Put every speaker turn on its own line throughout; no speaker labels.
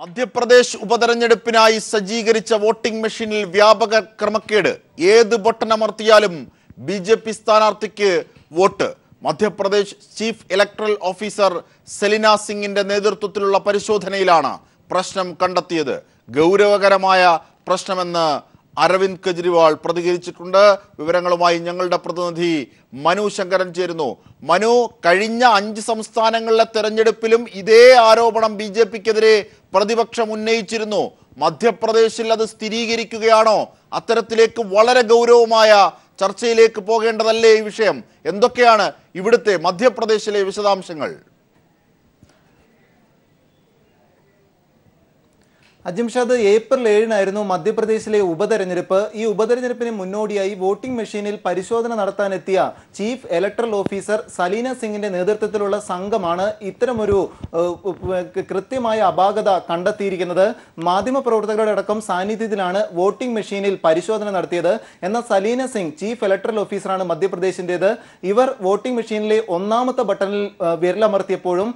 മധ്യപ്രദേശ് ഉപതെരഞ്ഞെടുപ്പിനായി സജ്ജീകരിച്ച വോട്ടിംഗ് മെഷീനിൽ വ്യാപക ക്രമക്കേട്. ഏത് ബട്ടൺ അമർത്തിയാലും ബിജെപി സ്ഥാനാർത്ഥിക്ക് vote. Madhya Pradesh chief electoral officer Selina സിംഗിന്റെ നേതൃത്വത്തിലുള്ള പരിശോധനയിലാണ് പ്രശ്നം കണ്ടെത്തിയത്. ഗൗരവകരമായ പ്രശ്നമെന്ന് അരവിന്ദ് കെജ്രിവാൾ പ്രതികരിച്ചിട്ടുണ്ട്. വിവരങ്ങളുമായി ഞങ്ങളുടെ പ്രതിനിധി മനു ശങ്കരൻ ചേരുന്നു. മനു, കഴിഞ്ഞ 5 സംസ്ഥാനങ്ങളിലെ തെരഞ്ഞെടുപ്പിലും ഇതേ ആരോപണം ബിജെപിക്കെതിരെ പ്രതിപക്ഷം ഉന്നയിച്ചിരുന്നു. മധ്യപ്രദേശിൽ അത് സ്ഥിരീകരിക്കുകയാണോ? അത്തരത്തിലേക്ക് വളരെ ഗൗരവമായ ചർച്ചയിലേക്ക് പോകേണ്ടതല്ലേ ഈ വിഷയം? എന്തൊക്കെയാണ് ഇവിടുത്തെ മധ്യപ്രദേശിലെ വിശദാംശങ്ങൾ?
അജിംഷാദ്, ഏപ്രിൽ 7 മധ്യപ്രദേശിലെ ഉപതെരഞ്ഞെടുപ്പ്. ഈ ഉപതെരഞ്ഞെടുപ്പിന് മുന്നോടിയായി വോട്ടിംഗ് മെഷീനിൽ പരിശോധന നടത്താനെത്തിയ ചീഫ് ഇലക്ടറൽ ഓഫീസർ സലീന സിംഗിന്റെ നേതൃത്വത്തിലുള്ള സംഘമാണ് ഇത്തരമൊരു കൃത്യമായ അപാകത കണ്ടെത്തിയിരിക്കുന്നത്. മാധ്യമപ്രവർത്തകരുടെ അടക്കം സാന്നിധ്യത്തിലാണ് വോട്ടിംഗ് മെഷീനിൽ പരിശോധന നടത്തിയത്. എന്നാൽ സലീന സിംഗ് ചീഫ് ഇലക്ടറൽ ഓഫീസറാണ് മധ്യപ്രദേശിൻ്റെത്. ഇവർ വോട്ടിംഗ് മെഷീനിലെ 1ാമത്തെ ബട്ടണിൽ വിരലമർത്തിയപ്പോഴും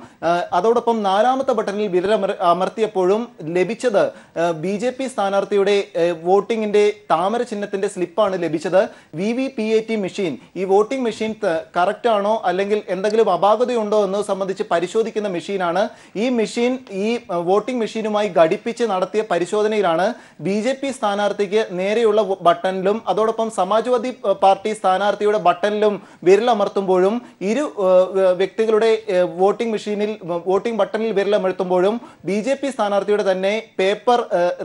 അതോടൊപ്പം 4ാമത്തെ ബട്ടണിൽ വിരലമർത്തിയപ്പോഴും ലഭിച്ചത് ബിജെപി സ്ഥാനാർത്ഥിയുടെ വോട്ടിംഗിന്റെ താമര ചിഹ്നത്തിന്റെ സ്ലിപ്പാണ് ലഭിച്ചത്. VVPAT മെഷീൻ, ഈ വോട്ടിംഗ് മെഷീൻ കറക്റ്റ് ആണോ അല്ലെങ്കിൽ എന്തെങ്കിലും അപാകതയുണ്ടോ എന്ന് സംബന്ധിച്ച് പരിശോധിക്കുന്ന മെഷീനാണ്. ഈ മെഷീൻ ഈ വോട്ടിംഗ് മെഷീനുമായി ഘടിപ്പിച്ച് നടത്തിയ പരിശോധനയിലാണ് ബിജെപി സ്ഥാനാർത്ഥിക്ക് നേരെയുള്ള ബട്ടണിലും അതോടൊപ്പം സമാജ്വാദി പാർട്ടി സ്ഥാനാർത്ഥിയുടെ ബട്ടണിലും വിരലമർത്തുമ്പോഴും ഇരു വ്യക്തികളുടെ വോട്ടിംഗ് ബട്ടണിൽ വിരലമർത്തുമ്പോഴും ബിജെപി സ്ഥാനാർത്ഥിയുടെ തന്നെ പേപ്പർ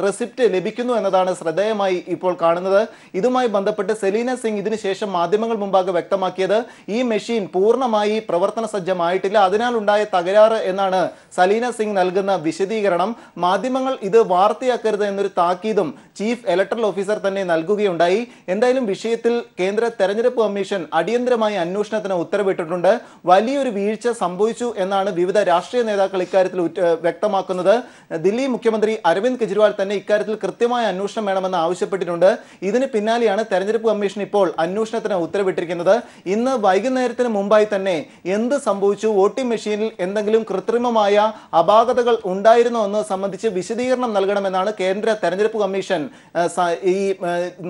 റെസിപ്റ്റ് ലഭിക്കുന്നു എന്നതാണ് ശ്രദ്ധേയമായി ഇപ്പോൾ കാണുന്നത്. ഇതുമായി ബന്ധപ്പെട്ട് സെലീന സിംഗ് ഇതിനുശേഷം മാധ്യമങ്ങൾ മുമ്പാകെ വ്യക്തമാക്കിയത് ഈ മെഷീൻ പൂർണ്ണമായി പ്രവർത്തന സജ്ജമായിട്ടില്ല, അതിനാൽ ഉണ്ടായ തകരാറ് എന്നാണ് സലീന സിംഗ് നൽകുന്ന വിശദീകരണം. മാധ്യമങ്ങൾ ഇത് വാർത്തയാക്കരുത് എന്നൊരു താക്കീതും ചീഫ് ഇലക്ടറൽ ഓഫീസർ തന്നെ നൽകുകയുണ്ടായി. എന്തായാലും വിഷയത്തിൽ കേന്ദ്ര തെരഞ്ഞെടുപ്പ് കമ്മീഷൻ അടിയന്തരമായി അന്വേഷണത്തിന് ഉത്തരവിട്ടിട്ടുണ്ട്. വലിയൊരു വീഴ്ച സംഭവിച്ചു എന്നാണ് വിവിധ രാഷ്ട്രീയ നേതാക്കൾ ഇക്കാര്യത്തിൽ വ്യക്തമാക്കുന്നത്. ദില്ലി മുഖ്യമന്ത്രി അരവിന്ദ് കെജ്രിവാൾ തന്നെ ഇക്കാര്യത്തിൽ കൃത്യമായ അന്വേഷണം വേണമെന്ന് ആവശ്യപ്പെട്ടിട്ടുണ്ട്. ഇതിന് പിന്നാലെയാണ് തെരഞ്ഞെടുപ്പ് കമ്മീഷൻ ഇപ്പോൾ അന്വേഷണത്തിന് ഉത്തരവിട്ടിരിക്കുന്നത്. ഇന്ന് വൈകുന്നേരത്തിന് മുമ്പായി തന്നെ എന്ത് സംഭവിച്ചു, വോട്ടിംഗ് മെഷീനിൽ എന്തെങ്കിലും കൃത്രിമമായ അപാകതകൾ ഉണ്ടായിരുന്നോ എന്ന് സംബന്ധിച്ച് വിശദീകരണം നൽകണമെന്നാണ് കേന്ദ്ര തെരഞ്ഞെടുപ്പ് കമ്മീഷൻ ഈ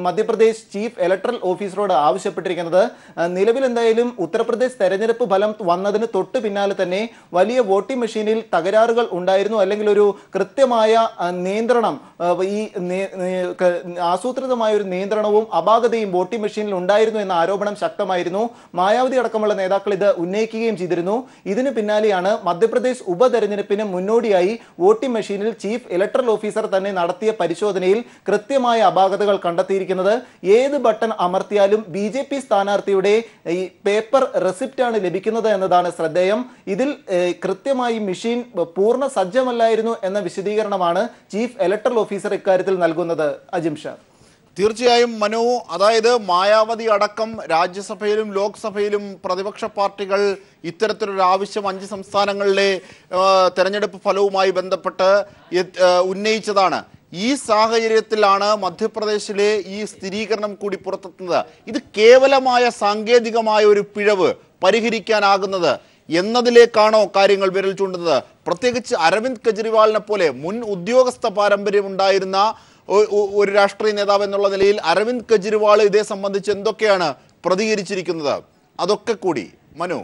മധ്യപ്രദേശ് ചീഫ് ഇലക്ടറൽ ഓഫീസറോട് ആവശ്യപ്പെട്ടിരിക്കുന്നത്. നിലവിൽ എന്തായാലും ഉത്തർപ്രദേശ് തെരഞ്ഞെടുപ്പ് ഫലം വന്നതിന് തൊട്ട് പിന്നാലെ തന്നെ വലിയ വോട്ടിംഗ് മെഷീനിൽ തകരാറുകൾ ഉണ്ടായിരുന്നു, അല്ലെങ്കിൽ ഒരു കൃത്യമായ നിയന്ത്രണം, ഈ ആസൂത്രിതമായ ഒരു നിയന്ത്രണവും അപാകതയും വോട്ടിംഗ് മെഷീനിൽ ഉണ്ടായിരുന്നു എന്ന ആരോപണം ശക്തമായിരുന്നു. മായാവതി അടക്കമുള്ള നേതാക്കൾ ഇത് ഉന്നയിക്കുകയും ചെയ്തിരുന്നു. ഇതിന് പിന്നാലെയാണ് മധ്യപ്രദേശ് ഉപതെരഞ്ഞെടുപ്പിന് മുന്നോടിയായി വോട്ടിംഗ് മെഷീനിൽ ചീഫ് ഇലക്ടറൽ ഓഫീസർ തന്നെ നടത്തിയ പരിശോധനയിൽ കൃത്യമായ അപാകതകൾ കണ്ടെത്തിയിരിക്കുന്നത്. ഏത് ബട്ടൺ അമർത്തിയാലും ബിജെപി സ്ഥാനാർത്ഥിയുടെ ഈ പേപ്പർ റെസിപ്റ്റ് ആണ് ലഭിക്കുന്നത് എന്നതാണ് ശ്രദ്ധേയം. ഇതിൽ കൃത്യമായി മെഷീൻ പൂർണ്ണ സജ്ജമല്ലായിരുന്നു എന്ന വിശദീകരണമാണ് ചീഫ് ഇലക്ടറൽ ഓഫീസർ ഇക്കാര്യത്തിൽ നൽകുന്നത്. അജിംഷാ,
തീർച്ചയായും മനു, അതായത് മായാവതി അടക്കം രാജ്യസഭയിലും ലോക്സഭയിലും പ്രതിപക്ഷ പാർട്ടികൾ ഇത്തരത്തിലൊരു ആവശ്യം 5 സംസ്ഥാനങ്ങളിലെ തെരഞ്ഞെടുപ്പ് ഫലവുമായി ബന്ധപ്പെട്ട് ഉന്നയിച്ചതാണ്. ഈ സാഹചര്യത്തിലാണ് മധ്യപ്രദേശിലെ ഈ സ്ഥിരീകരണം കൂടി പുറത്തെത്തുന്നത്. ഇത് കേവലമായ സാങ്കേതികമായ ഒരു പിഴവ് പരിഹരിക്കാനാകുന്നത് എന്നതിലേക്കാണോ കാര്യങ്ങൾ വിരൽ ചൂണ്ടുന്നത്? പ്രത്യേകിച്ച് അരവിന്ദ് കെജ്രിവാളിനെ പോലെ മുൻ ഉദ്യോഗസ്ഥ പാരമ്പര്യം ഉണ്ടായിരുന്ന ഒരു രാഷ്ട്രീയ നേതാവ് എന്നുള്ള നിലയിൽ അരവിന്ദ് കെജ്രിവാൾ ഇതേ സംബന്ധിച്ച് എന്തൊക്കെയാണ് പ്രതികരിച്ചിരിക്കുന്നത്? അതൊക്കെ കൂടി മനു.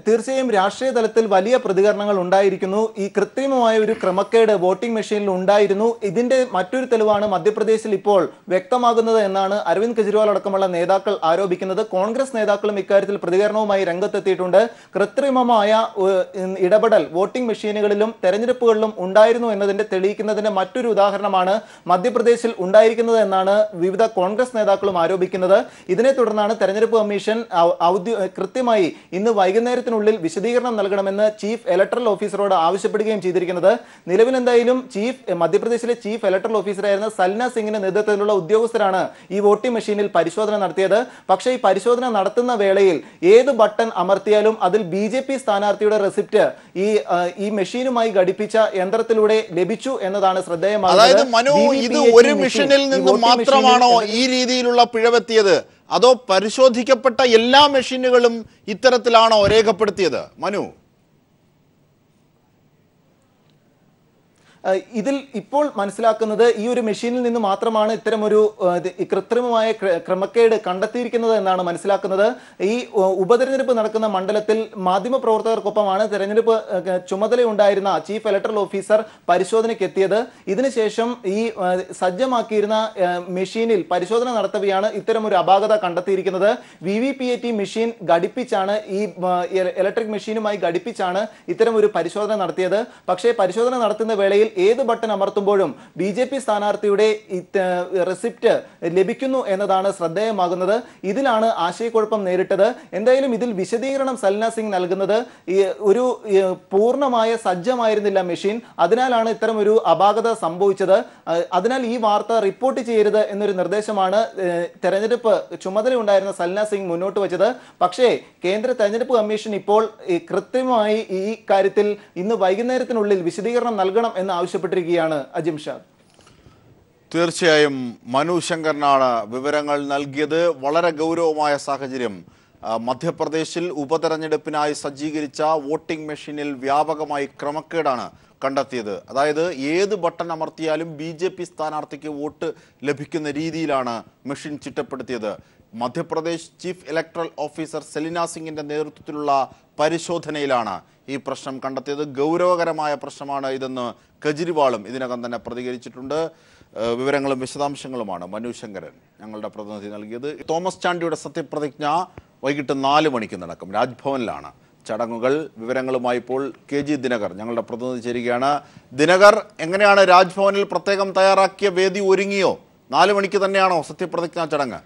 തീർച്ചയായും രാഷ്ട്രീയ തലത്തിൽ വലിയ പ്രതികരണങ്ങൾ ഉണ്ടായിരിക്കുന്നു. ഈ കൃത്രിമമായ ഒരു ക്രമക്കേട് വോട്ടിംഗ് മെഷീനിൽ ഉണ്ടായിരുന്നു. ഇതിന്റെ മറ്റൊരു തെളിവാണ് മധ്യപ്രദേശിൽ ഇപ്പോൾ വ്യക്തമാകുന്നത് എന്നാണ് അരവിന്ദ് കെജ്രിവാൾ അടക്കമുള്ള നേതാക്കൾ ആരോപിക്കുന്നത്. കോൺഗ്രസ് നേതാക്കളും ഇക്കാര്യത്തിൽ പ്രതികരണവുമായി രംഗത്തെത്തിയിട്ടുണ്ട്. കൃത്രിമമായ ഇടപെടൽ വോട്ടിംഗ് മെഷീനുകളിലും തെരഞ്ഞെടുപ്പുകളിലും ഉണ്ടായിരുന്നു എന്നതിന്റെ തെളിയിക്കുന്നതിന്റെ മറ്റൊരു ഉദാഹരണമാണ് മധ്യപ്രദേശിൽ ഉണ്ടായിരിക്കുന്നത് എന്നാണ് വിവിധ കോൺഗ്രസ് നേതാക്കളും ആരോപിക്കുന്നത്. ഇതിനെ തുടർന്നാണ് തെരഞ്ഞെടുപ്പ് കമ്മീഷൻ കൃത്യമായി ഇന്ന് വൈകുന്നേരത്തിനുള്ളിൽ വിശദീകരണം നൽകണമെന്ന് ചീഫ് ഇലക്ടറൽ ഓഫീസറോട് ആവശ്യപ്പെടുകയും ചെയ്തിരിക്കുന്നത്. നിലവിൽ എന്തായാലും മധ്യപ്രദേശിലെ ചീഫ് ഇലക്ടറൽ ഓഫീസറായിരുന്ന സൽന സിംഗിന്റെ നേതൃത്വത്തിലുള്ള ഉദ്യോഗസ്ഥരാണ് ഈ വോട്ടിംഗ് മെഷീനിൽ പരിശോധന നടത്തിയത്. പക്ഷേ ഈ പരിശോധന നടത്തുന്ന വേളയിൽ ഏത് ബട്ടൺ അമർത്തിയാലും അതിൽ ബിജെപി സ്ഥാനാർത്ഥിയുടെ റെസിപ്റ്റ് ഈ മെഷീനുമായി ഘടിപ്പിച്ച യന്ത്രത്തിലൂടെ ലഭിച്ചു എന്നതാണ് ശ്രദ്ധേയമാകുന്നത്.
ഇത് ഒരു മെഷീനിൽ നിന്ന് മാത്രമാണോ ഈ രീതിയിലുള്ള പിഴവെത്തിയത്? അതോ പരിശോധിക്കപ്പെട്ട എല്ലാ മെഷീനുകളും ഇത്തരത്തിലാണോ രേഖപ്പെടുത്തിയത്? മനു,
ഇതിൽ ഇപ്പോൾ മനസ്സിലാക്കുന്നത് ഈ ഒരു മെഷീനിൽ നിന്ന് മാത്രമാണ് ഇത്തരം ഒരു കൃത്രിമമായ ക്രമക്കേട് കണ്ടെത്തിയിരിക്കുന്നത് എന്നാണ് മനസ്സിലാക്കുന്നത്. ഈ ഉപതെരഞ്ഞെടുപ്പ് നടക്കുന്ന മണ്ഡലത്തിൽ മാധ്യമപ്രവർത്തകർക്കൊപ്പമാണ് തെരഞ്ഞെടുപ്പ് ചുമതലയുണ്ടായിരുന്ന ചീഫ് ഇലക്ടറൽ ഓഫീസർ പരിശോധനയ്ക്ക് എത്തിയത്. ഇതിനുശേഷം ഈ സജ്ജമാക്കിയിരുന്ന മെഷീനിൽ പരിശോധന നടത്തവെയാണ് ഇത്തരം ഒരു അപാകത കണ്ടെത്തിയിരിക്കുന്നത്. VVPAT മെഷീൻ ഘടിപ്പിച്ചാണ് ഈ ഇലക്ട്രിക് മെഷീനുമായി ഘടിപ്പിച്ചാണ് ഇത്തരം ഒരു പരിശോധന നടത്തിയത്. പക്ഷേ പരിശോധന നടത്തുന്ന വേളയിൽ ഏത് ബട്ടൺ അമർത്തുമ്പോഴും BJP സ്ഥാനാർത്ഥിയുടെ റെസിപ്റ്റ് ലഭിക്കുന്നു എന്നതാണ് ശ്രദ്ധേയമാകുന്നത്. ഇതിലാണ് ആശയക്കുഴപ്പം നേരിട്ടത്. എന്തായാലും ഇതിൽ വിശദീകരണം സലീന സിംഗ് നൽകുന്നത് ഒരു പൂർണ്ണമായ സജ്ജമായിരുന്നില്ല മെഷീൻ, അതിനാലാണ് ഇത്തരം ഒരു അപാകത സംഭവിച്ചത്. അതിനാൽ ഈ വാർത്ത റിപ്പോർട്ട് ചെയ്യരുത് എന്നൊരു നിർദ്ദേശമാണ് തെരഞ്ഞെടുപ്പ് ചുമതലയുണ്ടായിരുന്ന സലീന സിംഗ് മുന്നോട്ട് വെച്ചത്. പക്ഷേ കേന്ദ്ര തെരഞ്ഞെടുപ്പ് കമ്മീഷൻ ഇപ്പോൾ കൃത്യമായി ഈ കാര്യത്തിൽ ഇന്ന് വൈകുന്നേരത്തിനുള്ളിൽ വിശദീകരണം നൽകണം എന്ന് ആവശ്യപ്പെട്ടിരിക്കുകയാണ് അജിംഷാദ്.
തീർച്ചയായും മനു ശങ്കറിനാണ് വിവരങ്ങൾ നൽകിയത്. വളരെ ഗൗരവമായ സാഹചര്യം. മധ്യപ്രദേശിൽ ഉപതെരഞ്ഞെടുപ്പിനായി സജ്ജീകരിച്ച വോട്ടിംഗ് മെഷീനിൽ വ്യാപകമായി ക്രമക്കേടാണ് കണ്ടെത്തിയത്. അതായത് ഏത് ബട്ടൺ അമർത്തിയാലും BJP സ്ഥാനാർത്ഥിക്ക് വോട്ട് ലഭിക്കുന്ന രീതിയിലാണ് മെഷീൻ ചിട്ടപ്പെടുത്തിയത്. Madhya Pradesh chief electoral officer Saleena സിംഗിന്റെ നേതൃത്വത്തിലുള്ള പരിശോധനയിലാണ് ഈ പ്രശ്നം കണ്ടെത്തിയത്. ഗൗരവകരമായ പ്രശ്നമാണ് ഇതെന്ന് കെജ്രിവാളും ഇതിനകം തന്നെ പ്രതികരിച്ചിട്ടുണ്ട്. വിവരങ്ങളും വിശദാംശങ്ങളുമാണ് മനു ശങ്കരൻ ഞങ്ങളുടെ പ്രതിനിധി നൽകിയത്. തോമസ് ചാണ്ടിയുടെ സത്യപ്രതിജ്ഞ വൈകിട്ട് 4 മണിക്ക് നടക്കും. രാജ്ഭവനിലാണ് ചടങ്ങുകൾ. വിവരങ്ങളുമായി ഇപ്പോൾ KG ദിനകർ ഞങ്ങളുടെ പ്രതിനിധി ചേരുകയാണ്. ദിനകർ, എങ്ങനെയാണ് രാജ്ഭവനിൽ പ്രത്യേകം തയ്യാറാക്കിയ വേദി ഒരുങ്ങിയോ? 4 മണിക്ക് തന്നെയാണോ സത്യപ്രതിജ്ഞാ ചടങ്ങ്?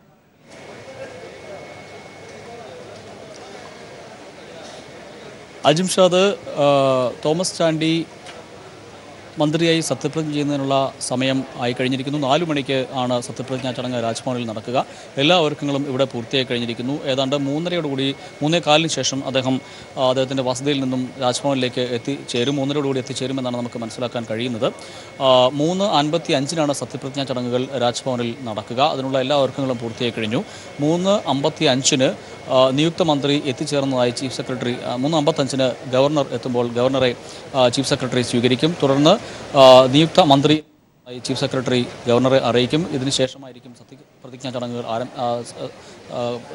അജിംഷാദ്, തോമസ് ചാണ്ടി മന്ത്രിയായി സത്യപ്രതിജ്ഞ ചെയ്യുന്നതിനുള്ള സമയം ആയി കഴിഞ്ഞിരിക്കുന്നു. 4 മണിക്ക് ആണ് സത്യപ്രതിജ്ഞാ ചടങ്ങ് രാജ്ഭവനിൽ നടക്കുക. എല്ലാ ഒരുക്കങ്ങളും ഇവിടെ പൂർത്തിയായി കഴിഞ്ഞിരിക്കുന്നു. ഏതാണ്ട് 3:15 ശേഷം അദ്ദേഹത്തിൻ്റെ വസതിയിൽ നിന്നും രാജ്ഭവനിലേക്ക് എത്തിച്ചേരും. 3:30 എത്തിച്ചേരുമെന്നാണ് നമുക്ക് മനസ്സിലാക്കാൻ കഴിയുന്നത്. 3:55 സത്യപ്രതിജ്ഞാ ചടങ്ങുകൾ രാജ്ഭവനിൽ നടക്കുക. അതിനുള്ള എല്ലാ ഒരുക്കങ്ങളും പൂർത്തിയായി കഴിഞ്ഞു. 3:55 നിയുക്ത മന്ത്രി എത്തിച്ചേർന്നതായി ചീഫ് സെക്രട്ടറി 3:55 ഗവർണർ എത്തുമ്പോൾ ഗവർണറെ ചീഫ് സെക്രട്ടറി സ്വീകരിക്കും. തുടർന്ന് നിയുക്ത മന്ത്രി ചീഫ് സെക്രട്ടറി ഗവർണറെ അറിയിക്കും. ഇതിനുശേഷമായിരിക്കും സത്യപ്രതിജ്ഞാ ചടങ്ങുകൾ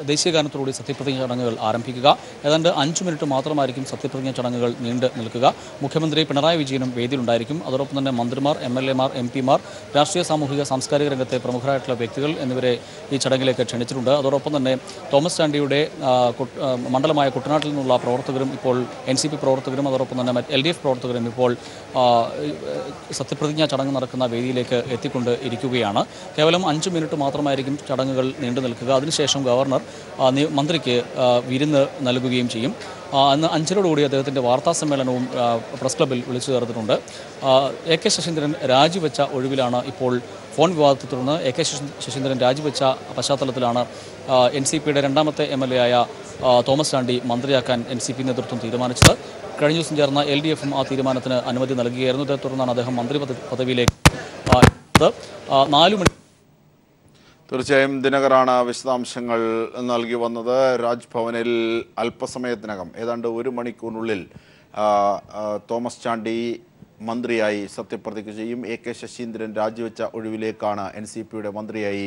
ദേശീയ ഗാനത്തോടുകൂടി സത്യപ്രതിജ്ഞാ ചടങ്ങുകൾ ആരംഭിക്കുക. ഏതാണ്ട് 5 മിനിറ്റ് മാത്രമായിരിക്കും സത്യപ്രതിജ്ഞാ ചടങ്ങുകൾ നീണ്ടു നിൽക്കുക. മുഖ്യമന്ത്രി പിണറായി വിജയനും വേദിയിലുണ്ടായിരിക്കും. അതോടൊപ്പം തന്നെ മന്ത്രിമാർ, MLA മാർ, MP മാർ, രാഷ്ട്രീയ സാമൂഹിക സാംസ്കാരിക രംഗത്തെ പ്രമുഖരായിട്ടുള്ള വ്യക്തികൾ എന്നിവരെ ഈ ചടങ്ങിലേക്ക് ക്ഷണിച്ചിട്ടുണ്ട്. അതോടൊപ്പം തന്നെ തോമസ് ചാണ്ടിയുടെ മണ്ഡലമായ കുട്ടനാട്ടിൽ നിന്നുള്ള പ്രവർത്തകരും ഇപ്പോൾ NCP പ്രവർത്തകരും അതോടൊപ്പം തന്നെ LDF പ്രവർത്തകരും ഇപ്പോൾ സത്യപ്രതിജ്ഞാ ചടങ്ങ് നടക്കുന്ന വേദിയിലേക്ക് എത്തിക്കൊണ്ട് ഇരിക്കുകയാണ്. കേവലം 5 മിനിറ്റ് മാത്രമായിരിക്കും ചടങ്ങുകൾ നീണ്ടു നിൽക്കുക. അതിനുശേഷം ഗവർണർ മന്ത്രിക്ക് വിരുന്ന് നൽകുകയും ചെയ്യും. അന്ന് 5:00 അദ്ദേഹത്തിൻ്റെ വാർത്താ സമ്മേളനവും പ്രസ് ക്ലബ്ബിൽ വിളിച്ചു ചേർത്തിട്ടുണ്ട്. AK ശശീന്ദ്രൻ രാജിവെച്ച ഒഴിവിലാണ് ഇപ്പോൾ ഫോൺ വിവാദത്തെ തുടർന്ന് AK ശശീന്ദ്രൻ രാജിവെച്ച പശ്ചാത്തലത്തിലാണ് NCPയുടെ 2ാമത്തെ MLA ആയ തോമസ് ചാണ്ടി മന്ത്രിയാക്കാൻ NCP നേതൃത്വം തീരുമാനിച്ചത്. കഴിഞ്ഞ ദിവസം ചേർന്ന LDFും ആ തീരുമാനത്തിന് അനുമതി നൽകുകയായിരുന്നു. ഇതേ തുടർന്നാണ് അദ്ദേഹം മന്ത്രി പദവിയിലേക്ക് 4 മണി.
തീർച്ചയായും ദിനകറാണ് വിശദാംശങ്ങൾ നൽകി വന്നത്. രാജ്ഭവനിൽ അല്പസമയത്തിനകം ഏതാണ്ട് 1 മണിക്കൂറിനുള്ളിൽ തോമസ് ചാണ്ടി മന്ത്രിയായി സത്യപ്രതിജ്ഞ ചെയ്യും. AK ശശീന്ദ്രൻ രാജിവെച്ച ഒഴിവിലേക്കാണ് NCPയുടെ മന്ത്രിയായി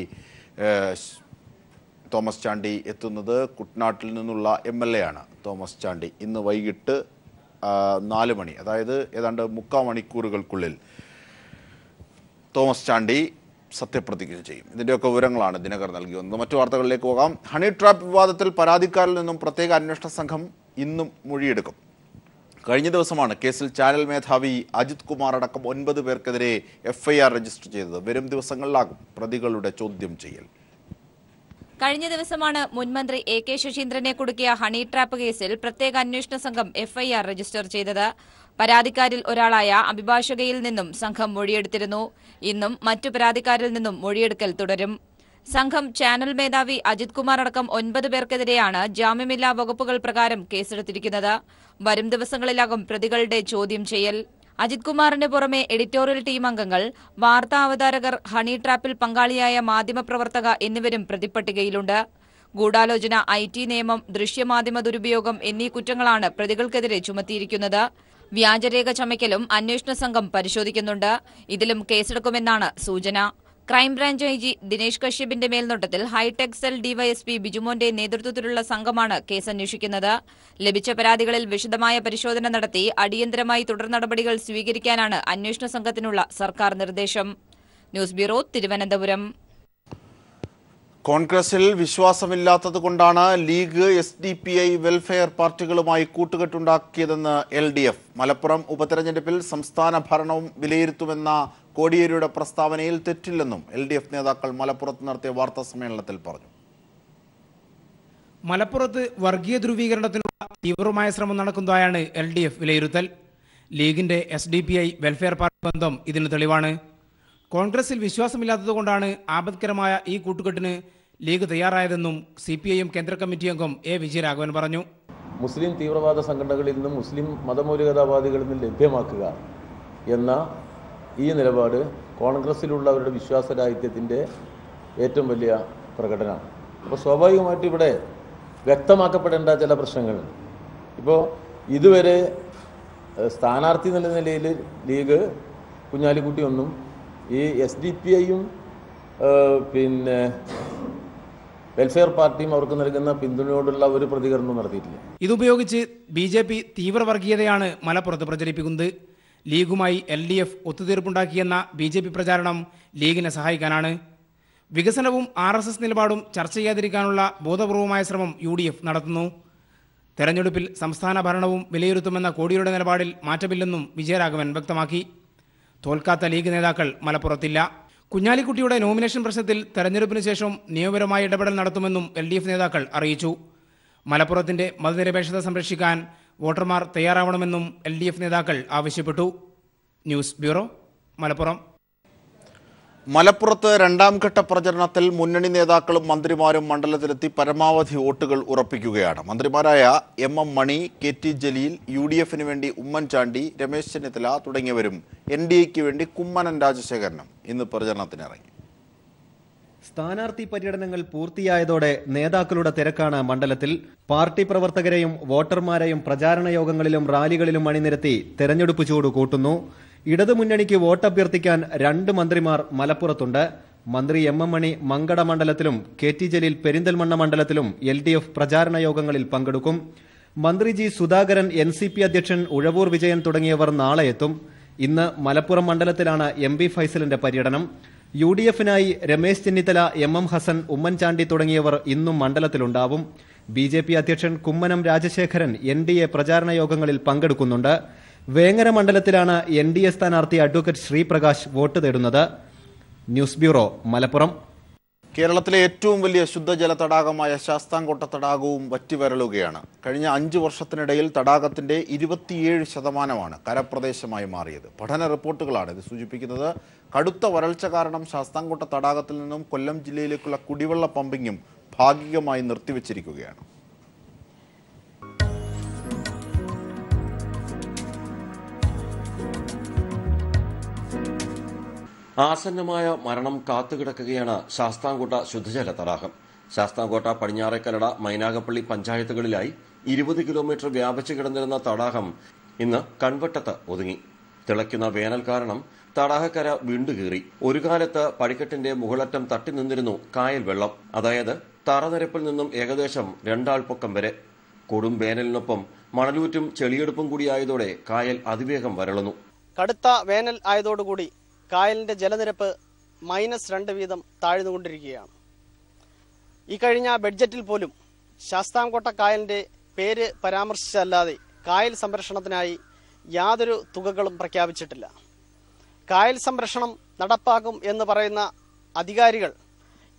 തോമസ് ചാണ്ടി എത്തുന്നത്. കുട്ടനാട്ടിൽ നിന്നുള്ള MLA ആണ് തോമസ് ചാണ്ടി. ഇന്ന് വൈകിട്ട് 4 മണി, അതായത് ഏതാണ്ട് 3/4 മണിക്കൂറുകൾക്കുള്ളിൽ തോമസ് ചാണ്ടി സത്യപ്രതിജ്ഞ ചെയ്യും. ഇതിൻ്റെയൊക്കെ വിവരങ്ങളാണ് ദിനകർ നൽകി വന്നത്. മറ്റു വാർത്തകളിലേക്ക് പോകാം. ഹണി ട്രാപ്പ് വിവാദത്തിൽ പരാതിക്കാരിൽ നിന്നും പ്രത്യേക അന്വേഷണ സംഘം ഇന്നും മൊഴിയെടുക്കും. കഴിഞ്ഞ ദിവസമാണ് കേസിൽ ചാനൽ മേധാവി അജിത് കുമാർ അടക്കം 9 പേർക്കെതിരെ FIR രജിസ്റ്റർ ചെയ്തത്. വരും ദിവസങ്ങളിലാകും പ്രതികളുടെ ചോദ്യം ചെയ്യൽ.
കഴിഞ്ഞ ദിവസമാണ് മുൻമന്ത്രി AK ശശീന്ദ്രനെ കുടുക്കിയ ഹണി ട്രാപ്പ് കേസിൽ പ്രത്യേക അന്വേഷണ സംഘം FIR രജിസ്റ്റർ ചെയ്തത്. പരാതിക്കാരിൽ ഒരാളായ അഭിഭാഷകയിൽ നിന്നും സംഘം മൊഴിയെടുത്തിരുന്നു. ഇന്നും മറ്റു പരാതിക്കാരിൽ നിന്നും മൊഴിയെടുക്കൽ തുടരും. സംഘം ചാനൽ മേധാവി അജിത് കുമാർ അടക്കം 9 പേർക്കെതിരെയാണ് ജാമ്യമില്ലാ വകുപ്പുകൾ പ്രകാരം കേസെടുത്തിരിക്കുന്നത്. വരും ദിവസങ്ങളിലാകും പ്രതികളുടെ ചോദ്യം ചെയ്യൽ. അജിത് കുമാറിന് പുറമെ എഡിറ്റോറിയൽ ടീം അംഗങ്ങൾ, വാർത്താ അവതാരകർ, ഹണി ട്രാപ്പിൽ പങ്കാളിയായ മാധ്യമപ്രവർത്തക എന്നിവരും പ്രതിപ്പട്ടികയിലുണ്ട്. ഗൂഢാലോചന, IT നിയമം, ദൃശ്യമാധ്യമ ദുരുപയോഗം എന്നീ കുറ്റങ്ങളാണ് പ്രതികൾക്കെതിരെ ചുമത്തിയിരിക്കുന്നത്. വ്യാജരേഖ ചമയ്ക്കലും അന്വേഷണ സംഘം പരിശോധിക്കുന്നുണ്ട്. ഇതിലും കേസെടുക്കുമെന്നാണ് സൂചന. ക്രൈംബ്രാഞ്ച് ഐ ജി ദിനേശ് കശ്യപിന്റെ മേൽനോട്ടത്തിൽ ഹൈടെക് സെൽ ഡിവൈഎസ്പി ബിജുമോന്റെ നേതൃത്വത്തിലുള്ള സംഘമാണ് കേസന്വേഷിക്കുന്നത്. ലഭിച്ച പരാതികളിൽ വിശദമായ പരിശോധന നടത്തി അടിയന്തരമായി തുടർ നടപടികൾ സ്വീകരിക്കാനാണ് അന്വേഷണ സംഘത്തിനുള്ള സർക്കാർ നിർദ്ദേശം. News bureau, Thiruvananthapuram.
കോൺഗ്രസിൽ വിശ്വാസമില്ലാത്തതുകൊണ്ടാണ് ലീഗ് SDPI വെൽഫെയർ പാർട്ടികളുമായി കൂട്ടുകെട്ടുണ്ടാക്കിയതെന്ന് LDF. മലപ്പുറം ഉപതെരഞ്ഞെടുപ്പിൽ സംസ്ഥാന ഭരണവും വിലയിരുത്തുമെന്ന കോടിയേരിയുടെ പ്രസ്താവനയിൽ തെറ്റില്ലെന്നും LDF നേതാക്കൾ മലപ്പുറത്ത് നടത്തിയ വാർത്താ സമ്മേളനത്തിൽ പറഞ്ഞു.
മലപ്പുറത്ത് വർഗീയ ധ്രുവീകരണത്തിനുള്ള തീവ്രമായ ശ്രമം നടക്കുന്നതായാണ് LDF വിലയിരുത്തൽ. ലീഗിന്റെ SDPI വെൽഫെയർ പാർട്ടി ബന്ധം ഇതിന് തെളിവാണ്. കോൺഗ്രസിൽ വിശ്വാസമില്ലാത്തതുകൊണ്ടാണ് ആപത്കരമായ ഈ കൂട്ടുകെട്ടിന് ലീഗ് തയ്യാറായതെന്നും CPIM കേന്ദ്ര കമ്മിറ്റി അംഗം A. വിജയരാഘവൻ പറഞ്ഞു.
മുസ്ലിം തീവ്രവാദ സംഘടനകളിൽ നിന്നും മുസ്ലിം മതമൗലികതാവാദികളിൽ നിന്ന് ലഭ്യമാക്കുക എന്ന ഈ നിലപാട് കോൺഗ്രസിലുള്ളവരുടെ വിശ്വാസരാഹിത്യത്തിൻ്റെ ഏറ്റവും വലിയ പ്രകടനമാണ്. അപ്പോൾ സ്വാഭാവികമായിട്ടും ഇവിടെ വ്യക്തമാക്കപ്പെടേണ്ട ചില പ്രശ്നങ്ങളുണ്ട്. ഇപ്പോൾ ഇതുവരെ സ്ഥാനാർത്ഥി എന്നുള്ള നിലയിൽ ലീഗ് കുഞ്ഞാലിക്കുട്ടിയൊന്നും ഈ SDPIയും പിന്നെ വെൽഫെയർ പാർട്ടിയും അവർക്ക് നൽകുന്ന പിന്തുണയോടുള്ള ഒരു പ്രതികരണം നടത്തിയിട്ടില്ല.
ഇതുപയോഗിച്ച് BJP തീവ്രവർഗീയതയാണ് മലപ്പുറത്ത് പ്രചരിപ്പിക്കുന്നത്. ലീഗുമായി LDF ഒത്തുതീർപ്പുണ്ടാക്കിയെന്ന BJP പ്രചാരണം ലീഗിനെ സഹായിക്കാനാണ്. വികസനവും RSS നിലപാടും ചർച്ച ചെയ്യാതിരിക്കാനുള്ള ബോധപൂർവമായ ശ്രമം UDF നടത്തുന്നു. തെരഞ്ഞെടുപ്പിൽ സംസ്ഥാന ഭരണവും വിലയിരുത്തുമെന്ന കോടിയേരിയുടെ നിലപാടിൽ മാറ്റമില്ലെന്നും വിജയരാഘവൻ വ്യക്തമാക്കി. തോൽക്കാത്ത ലീഗ് നേതാക്കൾ മലപ്പുറത്തില്ല. കുഞ്ഞാലിക്കുട്ടിയുടെ നോമിനേഷൻ പ്രശ്നത്തിൽ തെരഞ്ഞെടുപ്പിന് ശേഷം നിയമപരമായ ഇടപെടൽ നടത്തുമെന്നും LDF നേതാക്കൾ അറിയിച്ചു. മലപ്പുറത്തിന്റെ മതനിരപേക്ഷത സംരക്ഷിക്കാൻ വോട്ടർമാർ തയ്യാറാവണമെന്നും LDF നേതാക്കൾ ആവശ്യപ്പെട്ടു. News bureau, Malappuram.
മലപ്പുറത്ത് രണ്ടാം ഘട്ട പ്രചരണത്തിൽ മുന്നണി നേതാക്കളും മന്ത്രിമാരും മണ്ഡലത്തിലെത്തി പരമാവധി വോട്ടുകൾ ഉറപ്പിക്കുകയാണ്. മന്ത്രിമാരായ MM മണി, KT ജലീൽ, UDFന് വേണ്ടി ഉമ്മൻചാണ്ടി, രമേശ് ചെന്നിത്തല തുടങ്ങിയവരും NDAക്ക് വേണ്ടി കുമ്മനം രാജശേഖരനും ഇന്ന് പ്രചരണത്തിനിറങ്ങി.
സ്ഥാനാർത്ഥി പര്യടനങ്ങൾ പൂർത്തിയായതോടെ നേതാക്കളുടെ തിരക്കാണ് മണ്ഡലത്തിൽ. പാർട്ടി പ്രവർത്തകരെയും വോട്ടർമാരെയും പ്രചാരണ യോഗങ്ങളിലും റാലികളിലും അണിനിരത്തി തെരഞ്ഞെടുപ്പ് ചൂട് കൂട്ടുന്നു. ഇടതുമുന്നണിക്ക് വോട്ടഭ്യർത്ഥിക്കാൻ 2 മന്ത്രിമാർ മലപ്പുറത്തുണ്ട്. മന്ത്രി MM മണി മങ്കട മണ്ഡലത്തിലും KT ജലീൽ പെരിന്തൽമണ്ണ മണ്ഡലത്തിലും LDF പ്രചാരണ യോഗങ്ങളിൽ പങ്കെടുക്കും. മന്ത്രി G. സുധാകരൻ, NCP അധ്യക്ഷൻ ഉഴവൂർ വിജയൻ തുടങ്ങിയവർ നാളെ എത്തും. ഇന്ന് മലപ്പുറം മണ്ഡലത്തിലാണ് MB ഫൈസലിന്റെ പര്യടനം. UDFനായി രമേശ് ചെന്നിത്തല, MM ഹസൻ, ഉമ്മൻചാണ്ടി തുടങ്ങിയവർ ഇന്നും മണ്ഡലത്തിലുണ്ടാവും. BJP അധ്യക്ഷൻ കുമ്മനം രാജശേഖരൻ NDA പ്രചാരണ യോഗങ്ങളിൽ പങ്കെടുക്കുന്നുണ്ട്. വേങ്ങര മണ്ഡലത്തിലാണ് NDA സ്ഥാനാർത്ഥി അഡ്വക്കേറ്റ് ശ്രീപ്രകാശ് വോട്ട് തേടുന്നത്. News bureau, Malappuram.
കേരളത്തിലെ ഏറ്റവും വലിയ ശുദ്ധജല തടാകമായ ശാസ്താംകോട്ട തടാകവും വറ്റിവരളുകയാണ്. കഴിഞ്ഞ 5 വർഷത്തിനിടയിൽ തടാകത്തിന്റെ 27% കരപ്രദേശമായി മാറിയത്. പഠന റിപ്പോർട്ടുകളാണ് ഇത് സൂചിപ്പിക്കുന്നത്. കടുത്ത വരൾച്ച കാരണം ശാസ്താംകോട്ട തടാകത്തിൽ നിന്നും കൊല്ലം ജില്ലയിലേക്കുള്ള കുടിവെള്ള പമ്പിങ്ങും ഭാഗികമായി നിർത്തിവച്ചിരിക്കുകയാണ്.
ആസന്നമായ മരണം കാത്തുകിടക്കുകയാണ് ശാസ്താംകോട്ട ശുദ്ധജല തടാകം. ശാസ്താംകോട്ട, പടിഞ്ഞാറേക്കല്ലട, മൈനാഗപ്പള്ളി പഞ്ചായത്തുകളിലായി 20 കിലോമീറ്റർ വ്യാപിച്ചു കിടന്നിരുന്ന തടാകം ഇന്ന് കൺവട്ടത്ത് ഒതുങ്ങി. തിളയ്ക്കുന്ന വേനൽ കാരണം തടാകക്കര വീണ്ടുകീറി. ഒരു കാലത്ത് പടിക്കെട്ടിന്റെ മുകളറ്റം തട്ടി നിന്നിരുന്നു കായൽ വെള്ളം. അതായത് തറനിരപ്പിൽ നിന്നും ഏകദേശം 2 ആൾ പൊക്കം വരെ. കൊടും വേനലിനൊപ്പം മണലൂറ്റും ചെളിയെടുപ്പും കൂടിയായതോടെ കായൽ അതിവേഗം വരളുന്നു.
കടുത്ത വേനൽ ആയതോടുകൂടി കായലിന്റെ ജലനിരപ്പ് -2 വീതം താഴ്ന്നുകൊണ്ടിരിക്കുകയാണ്. ഈ കഴിഞ്ഞ ബഡ്ജറ്റിൽ പോലും ശാസ്താംകോട്ട കായലിന്റെ പേര് പരാമർശിച്ചല്ലാതെ കായൽ സംരക്ഷണത്തിനായി യാതൊരു തുകകളും പ്രഖ്യാപിച്ചിട്ടില്ല. കായൽ സംരക്ഷണം നടപ്പാക്കും എന്ന് പറയുന്ന അധികാരികൾ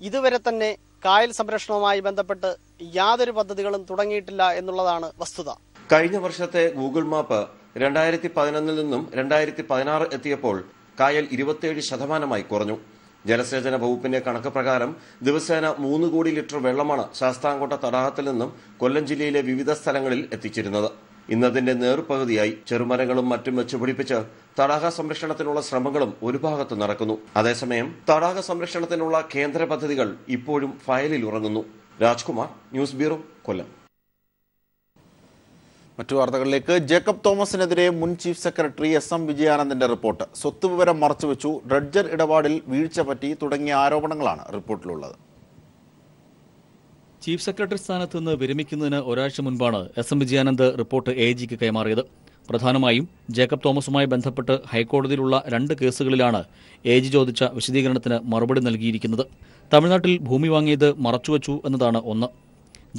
ഇതുവരെ തന്നെ കായൽ സംരക്ഷണവുമായി ബന്ധപ്പെട്ട് യാതൊരു പദ്ധതികളും തുടങ്ങിയിട്ടില്ല എന്നുള്ളതാണ് വസ്തുത.
കഴിഞ്ഞ വർഷത്തെ ഗൂഗിൾ മാപ്പ് 2011 നിന്നും 2016 എത്തിയപ്പോൾ കായൽ 27% കുറഞ്ഞു. ജലസേചന വകുപ്പിന്റെ കണക്ക് പ്രകാരം ദിവസേന 3 കോടി ലിറ്റർ വെള്ളമാണ് ശാസ്താംകോട്ട തടാകത്തിൽ നിന്നും കൊല്ലം ജില്ലയിലെ വിവിധ സ്ഥലങ്ങളിൽ എത്തിച്ചിരുന്നത്. ഇന്നതിന്റെ നേർപകുതിയായി. ചെറുമരങ്ങളും മറ്റും വെച്ചുപിടിപ്പിച്ച് തടാക സംരക്ഷണത്തിനുള്ള ശ്രമങ്ങളും ഒരു ഭാഗത്ത് നടക്കുന്നു. അതേസമയം തടാക സംരക്ഷണത്തിനുള്ള കേന്ദ്ര പദ്ധതികൾ ഇപ്പോഴും ഫയലിൽ ഉറങ്ങുന്നു. രാജ്കുമാർ, ന്യൂസ് ബ്യൂറോ, കൊല്ലം.
മറ്റു വാർത്തകളിലേക്ക്. ജേക്കബ് തോമസിനെതിരെ മുൻ ചീഫ് സെക്രട്ടറി SM വിജയാനന്ദന്റെ റിപ്പോർട്ട്. സ്വത്ത് വിവരം മറച്ചുവെച്ചു, ഡ്രഡ്ജർ ഇടപാടിൽ വീഴ്ച പറ്റി തുടങ്ങിയ ആരോപണങ്ങളാണ് റിപ്പോർട്ടിലുള്ളത്.
ചീഫ് സെക്രട്ടറി സ്ഥാനത്ത് നിന്ന് വിരമിക്കുന്നതിന് ഒരാഴ്ച മുൻപാണ് SM വിജയാനന്ദ് റിപ്പോർട്ട് AGക്ക് കൈമാറിയത്. പ്രധാനമായും ജേക്കബ് തോമസുമായി ബന്ധപ്പെട്ട് ഹൈക്കോടതിയിലുള്ള 2 കേസുകളിലാണ് AG ചോദിച്ച വിശദീകരണത്തിന് മറുപടി നൽകിയിരിക്കുന്നത്. തമിഴ്നാട്ടിൽ ഭൂമി വാങ്ങിയത് മറച്ചുവെച്ചു എന്നതാണ് ഒന്ന്.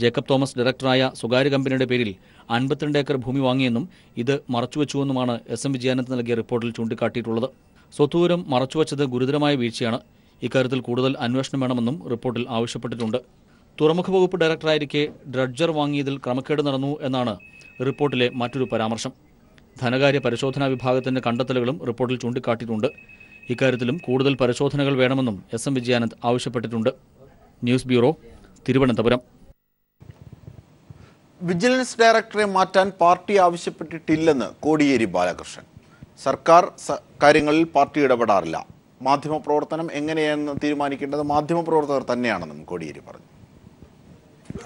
ജേക്കബ് തോമസ് ഡയറക്ടറായ സ്വകാര്യ കമ്പനിയുടെ പേരിൽ 52 ഏക്കർ ഭൂമി വാങ്ങിയെന്നും ഇത് മറച്ചുവെച്ചുവെന്നുമാണ് SM വിജയാനന്ദ് നൽകിയ റിപ്പോർട്ടിൽ ചൂണ്ടിക്കാട്ടിയിട്ടുള്ളത്. സ്വത്തുവിവരം മറച്ചുവെച്ചത് ഗുരുതരമായ വീഴ്ചയാണ്. ഇക്കാര്യത്തിൽ കൂടുതൽ അന്വേഷണം വേണമെന്നും റിപ്പോർട്ടിൽ ആവശ്യപ്പെട്ടിട്ടുണ്ട്. തുറമുഖ വകുപ്പ് ഡയറക്ടറായിരിക്കെ ഡ്രഡ്ജർ വാങ്ങിയതിൽ ക്രമക്കേട് നടന്നു എന്നാണ് റിപ്പോർട്ടിലെ മറ്റൊരു പരാമർശം. ധനകാര്യ പരിശോധനാ വിഭാഗത്തിന്റെ കണ്ടെത്തലുകളും റിപ്പോർട്ടിൽ ചൂണ്ടിക്കാട്ടിയിട്ടുണ്ട്. ഇക്കാര്യത്തിലും കൂടുതൽ പരിശോധനകൾ വേണമെന്നും SM വിജയാനന്ദ് ആവശ്യപ്പെട്ടിട്ടുണ്ട്. News bureau, Thiruvananthapuram.
വിജിലൻസ് ഡയറക്ടറെ മാറ്റാൻ പാർട്ടി ആവശ്യപ്പെട്ടിട്ടില്ലെന്ന് കോടിയേരി ബാലകൃഷ്ണൻ. സർക്കാർ കാര്യങ്ങളിൽ പാർട്ടി ഇടപെടാറില്ല. മാധ്യമപ്രവർത്തനം എങ്ങനെയെന്ന് തീരുമാനിക്കേണ്ടത് മാധ്യമപ്രവർത്തകർ തന്നെയാണെന്നും കോടിയേരി പറഞ്ഞു.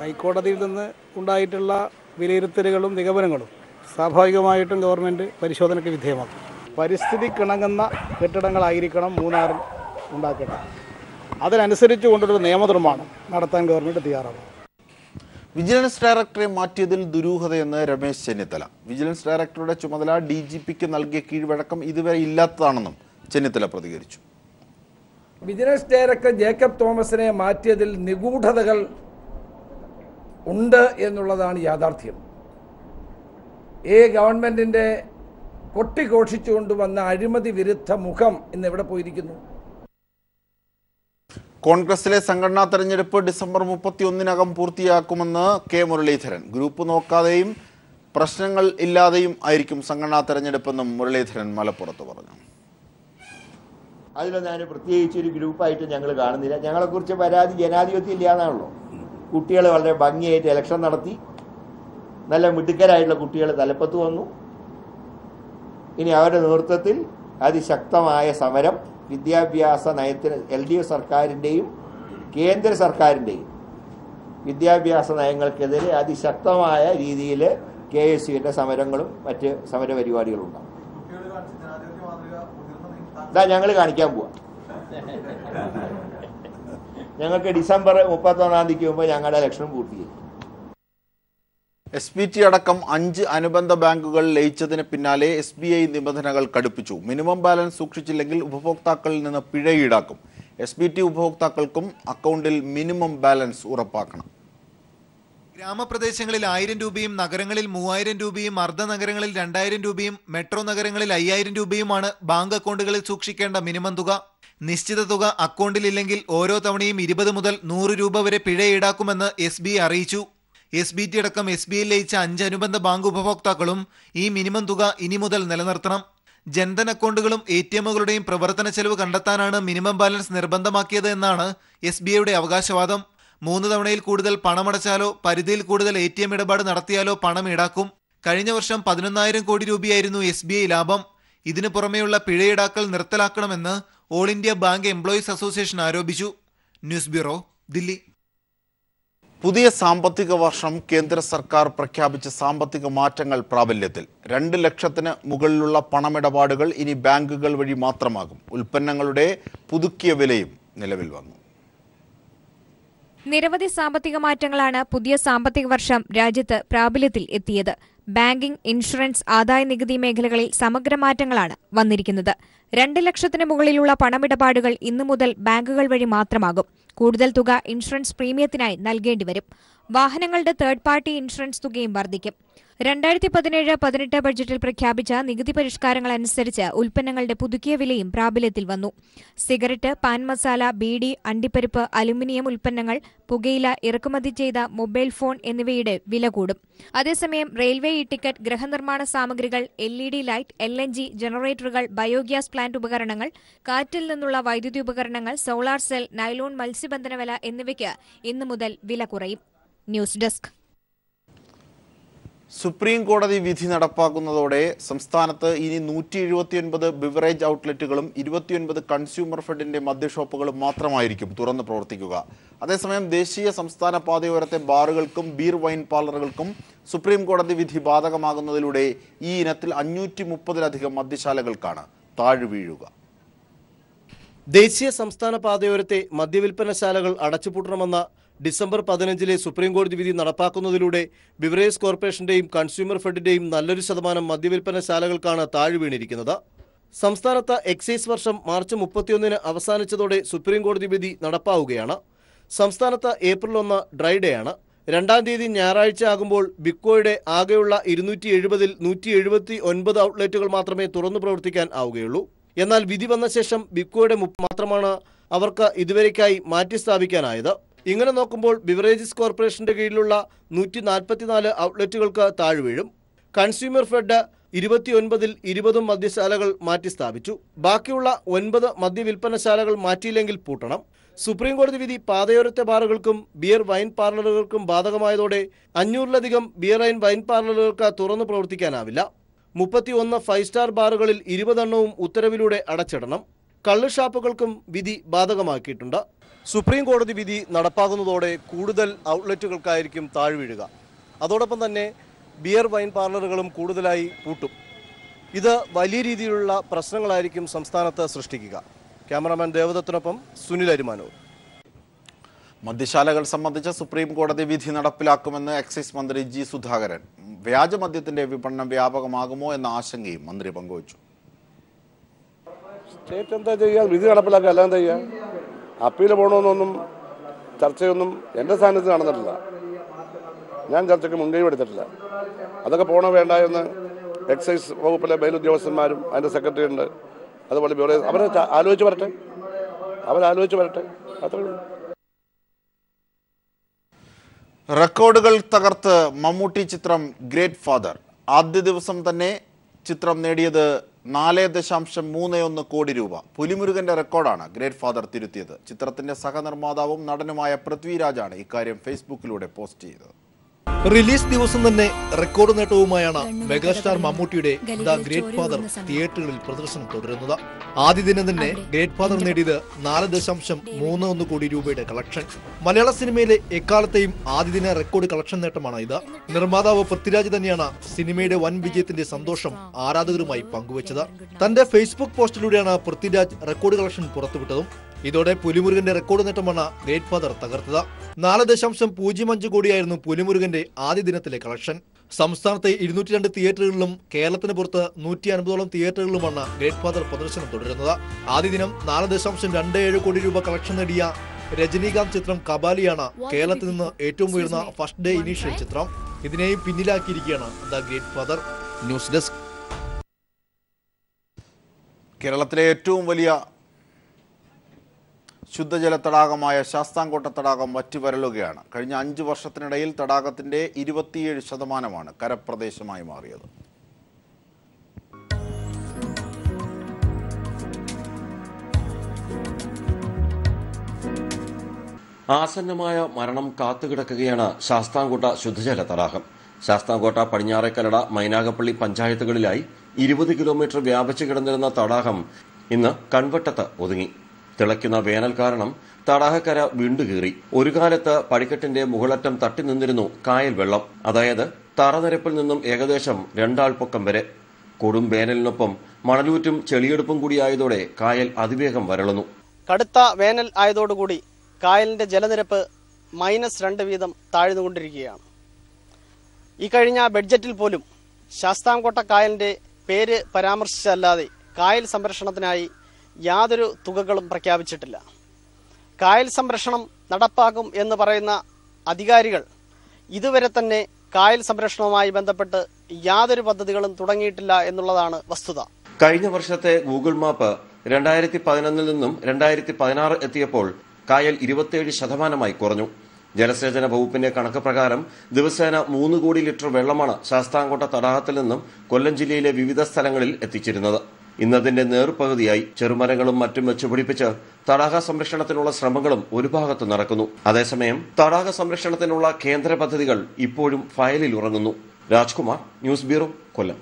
ഹൈക്കോടതിയിൽ നിന്ന് ഉണ്ടായിട്ടുള്ള വിലയിരുത്തലുകളും നിഗമനങ്ങളും സ്വാഭാവികമായിട്ടും ഗവൺമെൻറ് പരിശോധനയ്ക്ക് വിധേയമാക്കും. പരിസ്ഥിതിക്കിണങ്ങുന്ന കെട്ടിടങ്ങളായിരിക്കണം മൂന്നാറിൽ ഉണ്ടാക്കേണ്ടത്. അതിനനുസരിച്ച് കൊണ്ടൊരു നിയമനിർമ്മാണം നടത്താൻ ഗവൺമെൻറ് തയ്യാറാണ്.
വിജിലൻസ് ഡയറക്ടറെ മാറ്റിയതിൽ ദുരൂഹതയെന്ന് രമേശ് ചെന്നിത്തല. വിജിലൻസ് ഡയറക്ടറുടെ ചുമതല DGPക്ക് നൽകിയ കീഴ്വഴക്കം ഇതുവരെ ഇല്ലാത്തതാണെന്നും ചെന്നിത്തല പ്രതികരിച്ചു.
വിജിലൻസ് ഡയറക്ടർ ജേക്കബ് തോമസിനെ മാറ്റിയതിൽ നിഗൂഢതകൾ ഉണ്ട് എന്നുള്ളതാണ് യാഥാർത്ഥ്യം. ഗവൺമെന്റിന്റെ കൊട്ടിഘോഷിച്ചുകൊണ്ടുവന്ന അഴിമതി വിരുദ്ധ മുഖം ഇന്ന് എവിടെ പോയിരിക്കുന്നു?
കോൺഗ്രസിലെ സംഘടനാ തെരഞ്ഞെടുപ്പ് ഡിസംബർ 31-നകം പൂർത്തിയാക്കുമെന്ന് K മുരളീധരൻ. ഗ്രൂപ്പ് നോക്കാതെയും പ്രശ്നങ്ങൾ ഇല്ലാതെയും ആയിരിക്കും സംഘടനാ തെരഞ്ഞെടുപ്പെന്നും മുരളീധരൻ മലപ്പുറത്ത് പറഞ്ഞു.
അതിലൊന്നും അതിന് പ്രത്യേകിച്ചൊരു ഗ്രൂപ്പായിട്ട് ഞങ്ങൾ കാണുന്നില്ല. ഞങ്ങളെക്കുറിച്ച് പരാതി ജനാധിപത്യം ഇല്ലാന്നാണല്ലോ. കുട്ടികൾ വളരെ ഭംഗിയായിട്ട് ഇലക്ഷൻ നടത്തി, നല്ല മിടുക്കരായിട്ടുള്ള കുട്ടികൾ തലപ്പത്ത് വന്നു. ഇനി അവരുടെ നേതൃത്വത്തിൽ അതിശക്തമായ സമരം വിദ്യാഭ്യാസ നയത്തിന് LDF സർക്കാരിൻ്റെയും കേന്ദ്ര സർക്കാരിൻ്റെയും വിദ്യാഭ്യാസ നയങ്ങൾക്കെതിരെ അതിശക്തമായ രീതിയിൽ KSUവിൻ്റെ സമരങ്ങളും മറ്റ് സമരപരിപാടികളും ഉണ്ടാകും. ഇതാ ഞങ്ങൾ കാണിക്കാൻ പോവാം. ഞങ്ങൾക്ക് ഡിസംബർ 31-ാം തീയതിക്ക് മുമ്പ് ഞങ്ങളുടെ ഇലക്ഷനും പൂർത്തിയായി.
SPT അടക്കം 5 അനുബന്ധ ബാങ്കുകൾ ലയിച്ചതിന് പിന്നാലെ SBI നിബന്ധനകൾ കടുപ്പിച്ചു. മിനിമം ബാലൻസ് സൂക്ഷിച്ചില്ലെങ്കിൽ ഉപഭോക്താക്കളിൽ നിന്ന് പിഴ ഈടാക്കും. SPT ഉപഭോക്താക്കൾക്കും അക്കൗണ്ടിൽ മിനിമം ബാലൻസ് ഉറപ്പാക്കണം.
ഗ്രാമപ്രദേശങ്ങളിൽ 1000 രൂപയും നഗരങ്ങളിൽ 3000 രൂപയും അർദ്ധനഗരങ്ങളിൽ 2000 രൂപയും മെട്രോ നഗരങ്ങളിൽ 5000 രൂപയുമാണ് ബാങ്ക് അക്കൗണ്ടുകളിൽ സൂക്ഷിക്കേണ്ട മിനിമം തുക. നിശ്ചിത തുക അക്കൗണ്ടിലില്ലെങ്കിൽ ഓരോ തവണയും 20 മുതൽ 100 രൂപ വരെ പിഴ ഈടാക്കുമെന്ന് SBI അറിയിച്ചു. SBT അടക്കം SBI ലയിച്ച 5 അനുബന്ധ ബാങ്ക് ഉപഭോക്താക്കളും ഈ മിനിമം തുക ഇനി മുതൽ നിലനിർത്തണം. ജൻധൻ അക്കൗണ്ടുകളും ATMകളുടെയും പ്രവർത്തന ചെലവ് കണ്ടെത്താനാണ് മിനിമം ബാലൻസ് നിർബന്ധമാക്കിയത് എന്നാണ് SBIയുടെ അവകാശവാദം. 3 തവണയിൽ കൂടുതൽ പണമടച്ചാലോ പരിധിയിൽ കൂടുതൽ ATM ഇടപാട് നടത്തിയാലോ പണം ഈടാക്കും. കഴിഞ്ഞ വർഷം 11,000 കോടി രൂപയായിരുന്നു SBI ലാഭം. ഇതിനു പുറമെയുള്ള പിഴ ഈടാക്കൽ നിർത്തലാക്കണമെന്ന് all India bank employees association ആരോപിച്ചു. News bureau, Delhi.
പുതിയ സാമ്പത്തിക വർഷം കേന്ദ്ര സർക്കാർ പ്രഖ്യാപിച്ച സാമ്പത്തിക മാറ്റങ്ങൾ പ്രാബല്യത്തിൽ. 2 ലക്ഷത്തിന് മുകളിലുള്ള പണമിടപാടുകൾ ഇനി ബാങ്കുകൾ വഴി മാത്രമാകും. ഉൽപ്പന്നങ്ങളുടെ പുതുക്കിയ വിലയും നിലവിൽ വന്നു.
നിരവധി സാമ്പത്തിക മാറ്റങ്ങളാണ് പുതിയ സാമ്പത്തിക വർഷം രാജ്യത്ത് പ്രാബല്യത്തിൽ എത്തിയത്. ബാങ്കിംഗ്, ഇൻഷുറൻസ്, ആദായ നികുതി മേഖലകളിൽ സമഗ്ര മാറ്റങ്ങളാണ് വന്നിരിക്കുന്നത്. 2 ലക്ഷത്തിന് മുകളിലുള്ള പണമിടപാടുകൾ ഇന്നു മുതൽ ബാങ്കുകൾ വഴി മാത്രമാകും. കൂടുതൽ തുക ഇൻഷുറൻസ് പ്രീമിയത്തിനായി നൽകേണ്ടിവരും. വാഹനങ്ങളുടെ തേർഡ് പാർട്ടി ഇൻഷുറൻസ് തുകയും വർദ്ധിക്കും. 2017-18 ബഡ്ജറ്റിൽ പ്രഖ്യാപിച്ച നികുതി പരിഷ്കാരങ്ങൾ അനുസരിച്ച് ഉൽപ്പന്നങ്ങളുടെ പുതുക്കിയ വിലയും പ്രാബല്യത്തിൽ വന്നു. സിഗരറ്റ്, പാൻ മസാല, ബീഡി, അണ്ടിപ്പരിപ്പ്, അലുമിനിയം ഉൽപ്പന്നങ്ങൾ, പുകയില, ഇറക്കുമതി ചെയ്ത മൊബൈൽ ഫോൺ എന്നിവയുടെ വില കൂടും. അതേസമയം റെയിൽവേ ടിക്കറ്റ്, ഗൃഹനിർമ്മാണ സാമഗ്രികൾ, LED ലൈറ്റ്, LNG ജനറേറ്ററുകൾ, ബയോഗ്യാസ് പ്ലാന്റ് ഉപകരണങ്ങൾ, കാറ്റിൽ നിന്നുള്ള വൈദ്യുതി ഉപകരണങ്ങൾ, സോളാർ സെൽ, നൈലോൺ മത്സ്യബന്ധന വില എന്നിവയ്ക്ക് ഇന്നു മുതൽ വില കുറയും. News desk.
സുപ്രീം കോടതി വിധി നടപ്പാക്കുന്നതോടെ സംസ്ഥാനത്ത് ഇനി 179 ബിവറേജ് ഔട്ട്ലെറ്റുകളും 29 കൺസ്യൂമർ ഫെഡിന്റെ മദ്യഷോപ്പുകളും മാത്രമായിരിക്കും തുറന്ന് പ്രവർത്തിക്കുക. അതേസമയം ദേശീയ സംസ്ഥാന പാതയോരത്തെ ബാറുകൾക്കും ബീർ വൈൻ പാർലറുകൾക്കും സുപ്രീം കോടതി വിധി ബാധകമാകുന്നതിലൂടെ ഈ ഇനത്തിൽ 530-ലധികം മദ്യശാലകൾക്കാണ് താഴ്വീഴുക.
ദേശീയ സംസ്ഥാന പാതയോരത്തെ മദ്യവിൽപ്പനശാലകൾ അടച്ചുപൂട്ടണമെന്ന ഡിസംബർ 15 സുപ്രീം കോടതി വിധി നടപ്പാക്കുന്നതിലൂടെ ബിവറേജ് കോർപ്പറേഷന്റെയും കൺസ്യൂമർ ഫെഡിന്റെയും നല്ലൊരു ശതമാനം മദ്യവിൽപ്പനശാലകൾക്കാണ് താഴ്വീണിരിക്കുന്നത്. സംസ്ഥാനത്ത് എക്സൈസ് വർഷം മാർച്ച് 31 അവസാനിച്ചതോടെ സുപ്രീം കോടതി വിധി നടപ്പാവുകയാണ്. സംസ്ഥാനത്ത് ഏപ്രിൽ 1 ഡ്രൈ ഡേ ആണ്. 2-ാം തീയതി ഞായറാഴ്ച ആകുമ്പോൾ ബിക്കോയുടെ ആകെയുള്ള 270-ൽ 179 ഔട്ട്ലെറ്റുകൾ മാത്രമേ തുറന്നു പ്രവർത്തിക്കാൻ ആവുകയുള്ളൂ. എന്നാൽ വിധി വന്ന ശേഷം ബിക്കോയുടെ മാത്രമാണ് അവർക്ക് ഇതുവരേക്കായി മാറ്റി സ്ഥാപിക്കാനായത്. ഇങ്ങനെ നോക്കുമ്പോൾ ബിവറേജസ് കോർപ്പറേഷന്റെ കീഴിലുള്ള 144 ഔട്ട്ലെറ്റുകൾക്ക് താഴ്വീഴും. കൺസ്യൂമർ ഫെഡ് 29-ൽ 20 മദ്യശാലകൾ മാറ്റി സ്ഥാപിച്ചു. ബാക്കിയുള്ള 9 മദ്യവിൽപ്പനശാലകൾ മാറ്റിയില്ലെങ്കിൽ പൂട്ടണം. സുപ്രീം കോടതി വിധി പാതയോരത്തെ ബാറുകൾക്കും ബിയർ വൈൻ പാർലറുകൾക്കും ബാധകമായതോടെ 500-ലധികം ബിയർ ആൻഡ് വൈൻ പാർലറുകൾക്ക് തുറന്നു പ്രവർത്തിക്കാനാവില്ല. 31 5 സ്റ്റാർ ബാറുകളിൽ 20 എണ്ണവും ഉത്തരവിലൂടെ അടച്ചിടണം. കള്ള് ഷാപ്പുകൾക്കും വിധി ബാധകമാക്കിയിട്ടുണ്ട്. സുപ്രീം കോടതി വിധി നടപ്പാകുന്നതോടെ കൂടുതൽ ഔട്ട്ലെറ്റുകൾക്കായിരിക്കും താഴ്വീഴുക. അതോടൊപ്പം തന്നെ ബിയർ വൈൻ പാർലറുകളും കൂടുതലായി പൂട്ടും. ഇത് വലിയ രീതിയിലുള്ള പ്രശ്നങ്ങളായിരിക്കും സംസ്ഥാനത്ത് സൃഷ്ടിക്കുക. ക്യാമറാമാൻ ദേവദത്തിനൊപ്പം സുനിൽ അരിമാനൂർ.
മദ്യശാലകൾ സംബന്ധിച്ച സുപ്രീം കോടതി വിധി നടപ്പിലാക്കുമെന്ന് എക്സൈസ് മന്ത്രി ജി സുധാകരൻ. വ്യാജമദ്യത്തിന്റെ വിപണനം വ്യാപകമാകുമോ എന്ന ആശങ്കയും മന്ത്രി പങ്കുവച്ചു.
സ്റ്റേറ്റ് എന്താ ചെയ്യുക? വിധി നടപ്പിലാക്കുക, അല്ല എന്താ ചെയ്യുക? അപ്പീൽ പോകണമെന്നൊന്നും ചർച്ചയൊന്നും എൻ്റെ സ്ഥാനത്ത് നടന്നിട്ടില്ല. ഞാൻ ചർച്ചയ്ക്ക് മുൻകൈ എടുത്തിട്ടില്ല. അതൊക്കെ പോകണോ വേണ്ട എന്ന് എക്സൈസ് വകുപ്പിലെ മേലുദ്യോഗസ്ഥന്മാരും അതിൻ്റെ സെക്രട്ടറി ഉണ്ട്, അതുപോലെ അവരെ ആലോചിച്ച് വരട്ടെ. അത്രേ ഉള്ളൂ.
റെക്കോർഡുകൾ തകർത്ത് മമ്മൂട്ടി ചിത്രം ഗ്രേറ്റ് ഫാദർ. ആദ്യ ദിവസം തന്നെ ചിത്രം നേടിയത് 4.31 കോടി രൂപ. പുലിമുരുകന്റെ റെക്കോർഡാണ് ഗ്രേറ്റ് ഫാദർ തിരുത്തിയത്. ചിത്രത്തിന്റെ സഹനിർമ്മാതാവും നടനുമായ പൃഥ്വിരാജാണ് ഇക്കാര്യം ഫേസ്ബുക്കിലൂടെ പോസ്റ്റ് ചെയ്തത്.
റിലീസ് ദിവസം തന്നെ റെക്കോർഡ് നേട്ടവുമായാണ് മെഗാസ്റ്റാർ മമ്മൂട്ടിയുടെ ദ ഗ്രേറ്റ് ഫാദർ തിയേറ്ററുകളിൽ പ്രദർശനം തുടരുന്നത്. ആദ്യ ദിനം തന്നെ ഗ്രേറ്റ് ഫാദർ നേടിയത് 4.31 കോടി രൂപയുടെ കളക്ഷൻ. മലയാള സിനിമയിലെ എക്കാലത്തെയും ആദ്യദിന റെക്കോർഡ് കളക്ഷൻ നേട്ടമാണ് ഇത്. നിർമ്മാതാവ് പൃഥ്വിരാജ് തന്നെയാണ് സിനിമയുടെ വൻ വിജയത്തിന്റെ സന്തോഷം ആരാധകരുമായി പങ്കുവച്ചത്. തന്റെ ഫേസ്ബുക്ക് പോസ്റ്റിലൂടെയാണ് പൃഥ്വിരാജ് റെക്കോർഡ് കളക്ഷൻ പുറത്തുവിട്ടതും. ഇതോടെ പുലിമുരുകന്റെ റെക്കോർഡ് നേട്ടമാണ് ഗ്രേറ്റ് ഫാദർ തകർത്തത്. 4.05 കോടിയായിരുന്നു പുലിമുരുകന്റെ ആദ്യ ദിനത്തിലെ കളക്ഷൻ. സംസ്ഥാനത്തെ 202 തിയേറ്ററുകളിലും കേരളത്തിന് പുറത്ത് 150ഓളം തിയേറ്ററുകളിലുമാണ് ഗ്രേറ്റ് ഫാദർ പ്രദർശനം തുടരുന്നത്. ആദ്യ ദിനം 4.27 കോടി രൂപ കളക്ഷൻ നേടിയ രജനീകാന്ത് ചിത്രം കബാലിയാണ് കേരളത്തിൽ നിന്ന് ഏറ്റവും ഉയർന്ന ഫസ്റ്റ് ഡേ ഇനീഷ്യൽ ചിത്രം. ഇതിനെയും പിന്നിലാക്കിയിരിക്കുകയാണ് the great father. News desk.
കേരളത്തിലെ ഏറ്റവും വലിയ ശുദ്ധജല തടാകമായ ശാസ്താംകോട്ട തടാകം വറ്റിവരളുകയാണ്. കഴിഞ്ഞ 5 വർഷത്തിനിടയിൽ തടാകത്തിന്റെ 27% കരപ്രദേശമായി മാറിയത്.
ആസന്നമായ മരണം കാത്തുകിടക്കുകയാണ് ശാസ്താംകോട്ട ശുദ്ധജല തടാകം. ശാസ്താംകോട്ട പടിഞ്ഞാറേക്കല്ലട മൈനാഗപ്പള്ളി പഞ്ചായത്തുകളിലായി 20 കിലോമീറ്റർ വ്യാപിച്ചു കിടന്നിരുന്ന തടാകം ഇന്ന് കൺവട്ടത്ത് ഒതുങ്ങി. തിളയ്ക്കുന്ന വേനൽ കാരണം തടാകക്കര വിണ്ടുകീറി. ഒരു കാലത്ത് പടിക്കെട്ടിന്റെ മുകളറ്റം തട്ടി നിന്നിരുന്നു കായൽ വെള്ളം. അതായത് തറനിരപ്പിൽ നിന്നും ഏകദേശം 2 ആൾ പൊക്കം വരെ. കൊടും വേനലിനൊപ്പം മണലൂറ്റും ചെളിയെടുപ്പും കൂടിയായതോടെ കായൽ അതിവേഗം വരളുന്നു.
കടുത്ത വേനൽ ആയതോടുകൂടി കായലിന്റെ ജലനിരപ്പ് -2 വീതം താഴ്ന്നുകൊണ്ടിരിക്കുകയാണ്. ഈ കഴിഞ്ഞ ബഡ്ജറ്റിൽ പോലും ശാസ്താംകോട്ട കായലിന്റെ പേര് പരാമർശിച്ചല്ലാതെ കായൽ സംരക്ഷണത്തിനായി യാതൊരു തുകകളും പ്രഖ്യാപിച്ചിട്ടില്ല. കായൽ സംരക്ഷണം നടപ്പാക്കും എന്ന് പറയുന്ന അധികാരികൾ ഇതുവരെ തന്നെ കായൽ സംരക്ഷണവുമായി ബന്ധപ്പെട്ട് യാതൊരു പദ്ധതികളും തുടങ്ങിയിട്ടില്ല എന്നുള്ളതാണ് വസ്തുത.
കഴിഞ്ഞ വർഷത്തെ ഗൂഗിൾ മാപ്പ് 2011 നിന്നും 2016 എത്തിയപ്പോൾ കായൽ 27% കുറഞ്ഞു. ജലസേചന വകുപ്പിന്റെ കണക്ക് പ്രകാരം ദിവസേന 3 കോടി ലിറ്റർ വെള്ളമാണ് ശാസ്താംകോട്ട തടാകത്തിൽ നിന്നും കൊല്ലം ജില്ലയിലെ വിവിധ സ്ഥലങ്ങളിൽ എത്തിച്ചിരുന്നത്. ഇന്നതിന്റെ നേർപകുതിയായി. ചെറുമരങ്ങളും മറ്റും വെച്ചുപിടിപ്പിച്ച് തടാക സംരക്ഷണത്തിനുള്ള ശ്രമങ്ങളും ഒരു ഭാഗത്ത് നടക്കുന്നു. അതേസമയം തടാക സംരക്ഷണത്തിനുള്ള കേന്ദ്ര പദ്ധതികൾ ഇപ്പോഴും ഫയലിൽ ഉറങ്ങുന്നു. രാജ്കുമാർ, ന്യൂസ് ബ്യൂറോ, കൊല്ലം.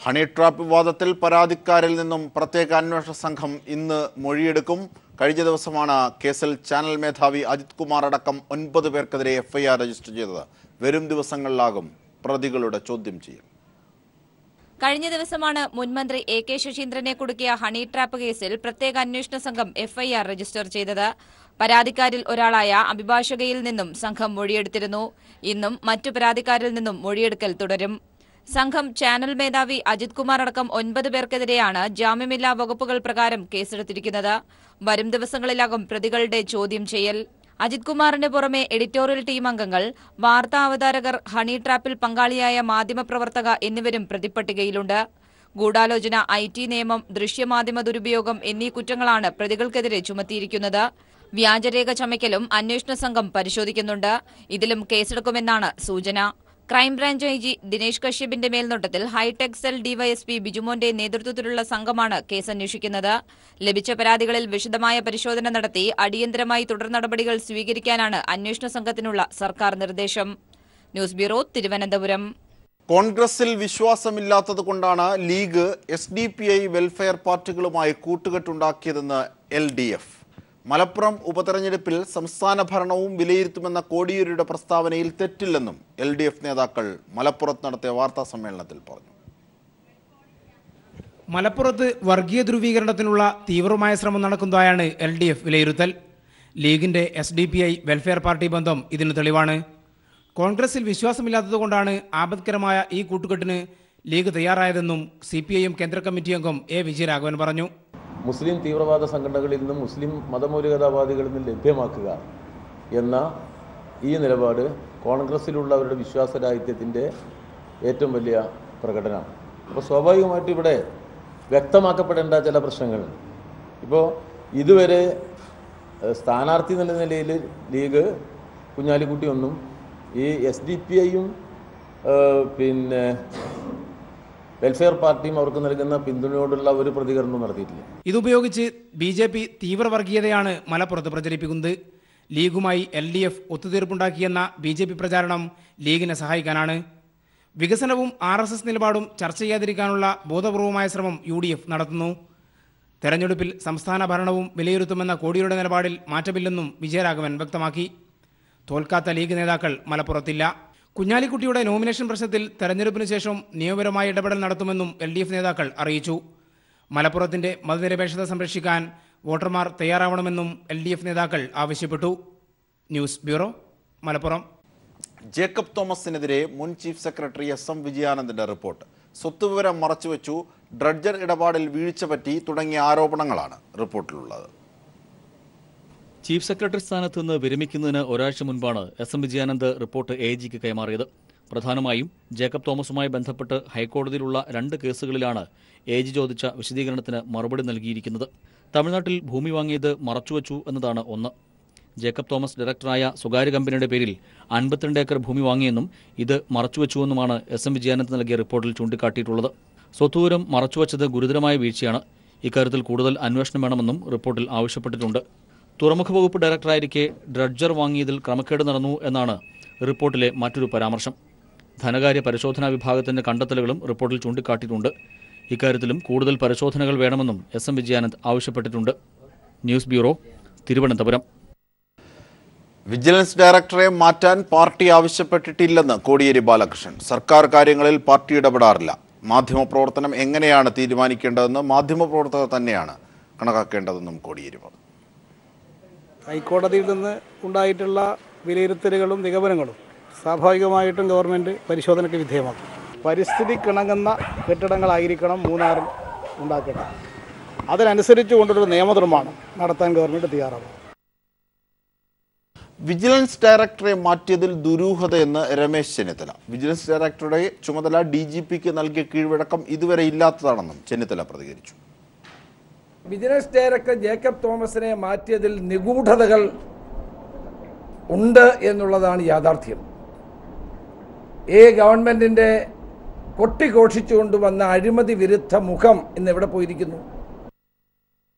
ഹണി ട്രാപ്പ് വിവാദത്തിൽ പരാതിക്കാരിൽ നിന്നും പ്രത്യേക അന്വേഷണ സംഘം ഇന്ന് മൊഴിയെടുക്കും. കഴിഞ്ഞ ദിവസമാണ് കേസിൽ ചാനൽ മേധാവി അജിത് കുമാർ അടക്കം 9 പേർക്കെതിരെ FIR രജിസ്റ്റർ ചെയ്തത്. വരും ദിവസങ്ങളിലാകും പ്രതികളുടെ ചോദ്യം ചെയ്യൽ.
കഴിഞ്ഞ ദിവസമാണ് മുൻമന്ത്രി AK ശശീന്ദ്രനെ കുടുക്കിയ ഹണി ട്രാപ്പ് കേസിൽ പ്രത്യേക അന്വേഷണ സംഘം FIR രജിസ്റ്റർ ചെയ്തത്. പരാതിക്കാരിൽ ഒരാളായ അഭിഭാഷകയിൽ നിന്നും സംഘം മൊഴിയെടുത്തിരുന്നു. ഇന്നും മറ്റു പരാതിക്കാരിൽ നിന്നും മൊഴിയെടുക്കൽ തുടരും. സംഘം ചാനൽ മേധാവി അജിത് കുമാർ അടക്കം 9 പേർക്കെതിരെയാണ് ജാമ്യമില്ലാ വകുപ്പുകൾ പ്രകാരം കേസെടുത്തിരിക്കുന്നത്. വരും ദിവസങ്ങളിലാകും പ്രതികളുടെ ചോദ്യം ചെയ്യൽ. അജിത് കുമാറിന് പുറമെ എഡിറ്റോറിയൽ ടീം അംഗങ്ങൾ, വാർത്താ അവതാരകർ, ഹണി ട്രാപ്പിൽ പങ്കാളിയായ മാധ്യമപ്രവർത്തക എന്നിവരും പ്രതിപ്പട്ടികയിലുണ്ട്. ഗൂഢാലോചന, IT നിയമം, ദൃശ്യമാധ്യമ ദുരുപയോഗം എന്നീ കുറ്റങ്ങളാണ് പ്രതികൾക്കെതിരെ ചുമത്തിയിരിക്കുന്നത്. വ്യാജരേഖ ചമയ്ക്കലും അന്വേഷണ സംഘം പരിശോധിക്കുന്നുണ്ട്. ഇതിലും കേസെടുക്കുമെന്നാണ് സൂചന. ക്രൈംബ്രാഞ്ച് IG ദിനേശ് കശ്യപിന്റെ മേൽനോട്ടത്തിൽ ഹൈടെക് സെൽ DYSP ബിജുമോന്റെ നേതൃത്വത്തിലുള്ള സംഘമാണ് കേസ് അന്വേഷിക്കുന്നത്. ലഭിച്ച പരാതികളിൽ വിശദമായ പരിശോധന നടത്തി അടിയന്തരമായി തുടർ നടപടികൾ സ്വീകരിക്കാനാണ് അന്വേഷണ സംഘത്തിനുള്ള സർക്കാർ നിർദ്ദേശം. News bureau, Thiruvananthapuram.
കോൺഗ്രസിൽ വിശ്വാസമില്ലാത്തതുകൊണ്ടാണ് ലീഗ് SDPI വെൽഫെയർ പാർട്ടികളുമായി കൂട്ടുകെട്ടുണ്ടാക്കിയതെന്ന് LDF. മലപ്പുറം ഉപതെരഞ്ഞെടുപ്പിൽ സംസ്ഥാന ഭരണവും വിലയിരുത്തുമെന്ന കോടിയേരിയുടെ പ്രസ്താവനയിൽ തെറ്റില്ലെന്നും LDF നേതാക്കൾ മലപ്പുറത്ത് നടത്തിയ വാർത്താ സമ്മേളനത്തിൽ പറഞ്ഞു.
മലപ്പുറത്ത് വർഗീയ ധ്രുവീകരണത്തിനുള്ള തീവ്രമായ ശ്രമം നടക്കുന്നതായാണ് LDF വിലയിരുത്തൽ. ലീഗിന്റെ SDPI വെൽഫെയർ പാർട്ടി ബന്ധം ഇതിന് തെളിവാണ്. കോൺഗ്രസിൽ വിശ്വാസമില്ലാത്തതുകൊണ്ടാണ് ആപത്കരമായ ഈ കൂട്ടുകെട്ടിന് ലീഗ് തയ്യാറായതെന്നും CPIM കേന്ദ്ര കമ്മിറ്റി അംഗം A. വിജയരാഘവൻ പറഞ്ഞു.
മുസ്ലിം തീവ്രവാദ സംഘടനകളിൽ നിന്നും മുസ്ലിം മതമൗലികതാവാദികളിൽ നിന്നും ലഭ്യമാക്കുക എന്ന ഈ നിലപാട് കോൺഗ്രസ്സിലുള്ളവരുടെ വിശ്വാസരാഹിത്യത്തിൻ്റെ ഏറ്റവും വലിയ പ്രകടനമാണ്. അപ്പോൾ സ്വാഭാവികമായിട്ടും ഇവിടെ വ്യക്തമാക്കപ്പെടേണ്ട ചില പ്രശ്നങ്ങളുണ്ട്. ഇപ്പോൾ ഇതുവരെ സ്ഥാനാർത്ഥി എന്നുള്ള നിലയിൽ ലീഗ് കുഞ്ഞാലിക്കുട്ടിയൊന്നും ഈ SDPIയും പിന്നെ വെൽഫെയർ പാർട്ടിയും അവർക്ക് നൽകുന്ന പിന്തുണയോടുള്ള ഒരു പ്രതികരണം നടത്തിയിട്ടില്ല.
ഇതുപയോഗിച്ച് BJP തീവ്രവർഗീയതയാണ് മലപ്പുറത്ത് പ്രചരിപ്പിക്കുന്നത്. ലീഗുമായി LDF ഒത്തുതീർപ്പുണ്ടാക്കിയെന്ന BJP പ്രചാരണം ലീഗിനെ സഹായിക്കാനാണ്. വികസനവും RSS നിലപാടും ചർച്ച ചെയ്യാതിരിക്കാനുള്ള ബോധപൂർവമായ ശ്രമം UDF നടത്തുന്നു. തെരഞ്ഞെടുപ്പിൽ സംസ്ഥാന ഭരണവും വിലയിരുത്തുമെന്ന കോടിയേരിയുടെ നിലപാടിൽ മാറ്റമില്ലെന്നും വിജയരാഘവൻ വ്യക്തമാക്കി. തോൽക്കാത്ത ലീഗ് നേതാക്കൾ മലപ്പുറത്തില്ല. കുഞ്ഞാലിക്കുട്ടിയുടെ നോമിനേഷൻ പ്രശ്നത്തിൽ തെരഞ്ഞെടുപ്പിന് ശേഷം നിയമപരമായ ഇടപെടൽ നടത്തുമെന്നും LDF നേതാക്കൾ അറിയിച്ചു. മലപ്പുറത്തിന്റെ മതനിരപേക്ഷത സംരക്ഷിക്കാൻ വോട്ടർമാർ തയ്യാറാവണമെന്നും LDF നേതാക്കൾ ആവശ്യപ്പെട്ടു. News bureau, Malappuram.
ജേക്കബ് തോമസിനെതിരെ മുൻ ചീഫ് സെക്രട്ടറി SM വിജയാനന്ദന്റെ റിപ്പോർട്ട്. സ്വത്തുവിവരം മറച്ചുവെച്ചു, ഡ്രഡ്ജർ ഇടപാടിൽ വീഴ്ച പറ്റി തുടങ്ങിയ ആരോപണങ്ങളാണ് റിപ്പോർട്ടിലുള്ളത്.
ചീഫ് സെക്രട്ടറി സ്ഥാനത്ത് നിന്ന് വിരമിക്കുന്നതിന് ഒരാഴ്ച മുൻപാണ് SM വിജയാനന്ദ് റിപ്പോർട്ട് AGക്ക് കൈമാറിയത്. പ്രധാനമായും ജേക്കബ് തോമസുമായി ബന്ധപ്പെട്ട് ഹൈക്കോടതിയിലുള്ള 2 കേസുകളിലാണ് AG ചോദിച്ച വിശദീകരണത്തിന് മറുപടി നൽകിയിരിക്കുന്നത്. തമിഴ്നാട്ടിൽ ഭൂമി വാങ്ങിയത് മറച്ചുവെച്ചു എന്നതാണ് ഒന്ന്. ജേക്കബ് തോമസ് ഡയറക്ടറായ സ്വകാര്യ കമ്പനിയുടെ പേരിൽ 52 ഏക്കർ ഭൂമി വാങ്ങിയെന്നും ഇത് മറച്ചുവെച്ചുവെന്നുമാണ് SM വിജയാനന്ദ് നൽകിയ റിപ്പോർട്ടിൽ ചൂണ്ടിക്കാട്ടിയിട്ടുള്ളത്. സ്വത്തുവിവരം മറച്ചുവെച്ചത് ഗുരുതരമായ വീഴ്ചയാണ്. ഇക്കാര്യത്തിൽ കൂടുതൽ അന്വേഷണം വേണമെന്നും റിപ്പോർട്ടിൽ ആവശ്യപ്പെട്ടിട്ടുണ്ട്. തുറമുഖ വകുപ്പ് ഡയറക്ടറായിരിക്കെ ഡ്രഡ്ജർ വാങ്ങിയതിൽ ക്രമക്കേട് നടന്നു എന്നാണ് റിപ്പോർട്ടിലെ മറ്റൊരു പരാമർശം. ധനകാര്യ പരിശോധനാ വിഭാഗത്തിന്റെ കണ്ടെത്തലുകളും റിപ്പോർട്ടിൽ ചൂണ്ടിക്കാട്ടിയിട്ടുണ്ട്. ഇക്കാര്യത്തിലും കൂടുതൽ പരിശോധനകൾ വേണമെന്നും SM വിജയാനന്ദ് ആവശ്യപ്പെട്ടിട്ടുണ്ട്. News bureau, Thiruvananthapuram.
വിജിലൻസ് ഡയറക്ടറെ മാറ്റാൻ പാർട്ടി ആവശ്യപ്പെട്ടിട്ടില്ലെന്ന് കോടിയേരി ബാലകൃഷ്ണൻ. സർക്കാർ കാര്യങ്ങളിൽ പാർട്ടി ഇടപെടാറില്ല. മാധ്യമപ്രവർത്തനം എങ്ങനെയാണ് തീരുമാനിക്കേണ്ടതെന്ന് മാധ്യമപ്രവർത്തകർ തന്നെയാണ് കണക്കാക്കേണ്ടതെന്നും കോടിയേരി പറഞ്ഞു.
ഹൈക്കോടതിയിൽ നിന്ന് ഉണ്ടായിട്ടുള്ള വിലയിരുത്തലുകളും നിഗമനങ്ങളും സ്വാഭാവികമായിട്ടും ഗവൺമെൻറ് പരിശോധനയ്ക്ക് വിധേയമാക്കും. പരിസ്ഥിതിക്കിണങ്ങുന്ന കെട്ടിടങ്ങളായിരിക്കണം മൂന്നാറിൽ ഉണ്ടാക്കേണ്ടത്. അതിനനുസരിച്ച് കൊണ്ടൊരു നിയമനിർമ്മാണം നടത്താൻ ഗവൺമെൻറ് തയ്യാറാണ്.
വിജിലൻസ് ഡയറക്ടറെ മാറ്റിയതിൽ ദുരൂഹതയെന്ന് രമേശ് ചെന്നിത്തല. വിജിലൻസ് ഡയറക്ടറുടെ ചുമതല DGPക്ക് നൽകിയ കീഴ്വഴക്കം ഇതുവരെ ഇല്ലാത്തതാണെന്നും ചെന്നിത്തല പ്രതികരിച്ചു.
വിജിലൻസ് ഡയറക്ടർ ജേക്കബ് തോമസിനെ മാറ്റിയതിൽ നിഗൂഢതകൾ ഉണ്ട് എന്നുള്ളതാണ് യാഥാർത്ഥ്യം. ഗവൺമെന്റിന്റെ കൊട്ടിഘോഷിച്ചുകൊണ്ടുവന്ന അഴിമതി വിരുദ്ധ മുഖം ഇന്ന് എവിടെ പോയിരിക്കുന്നു?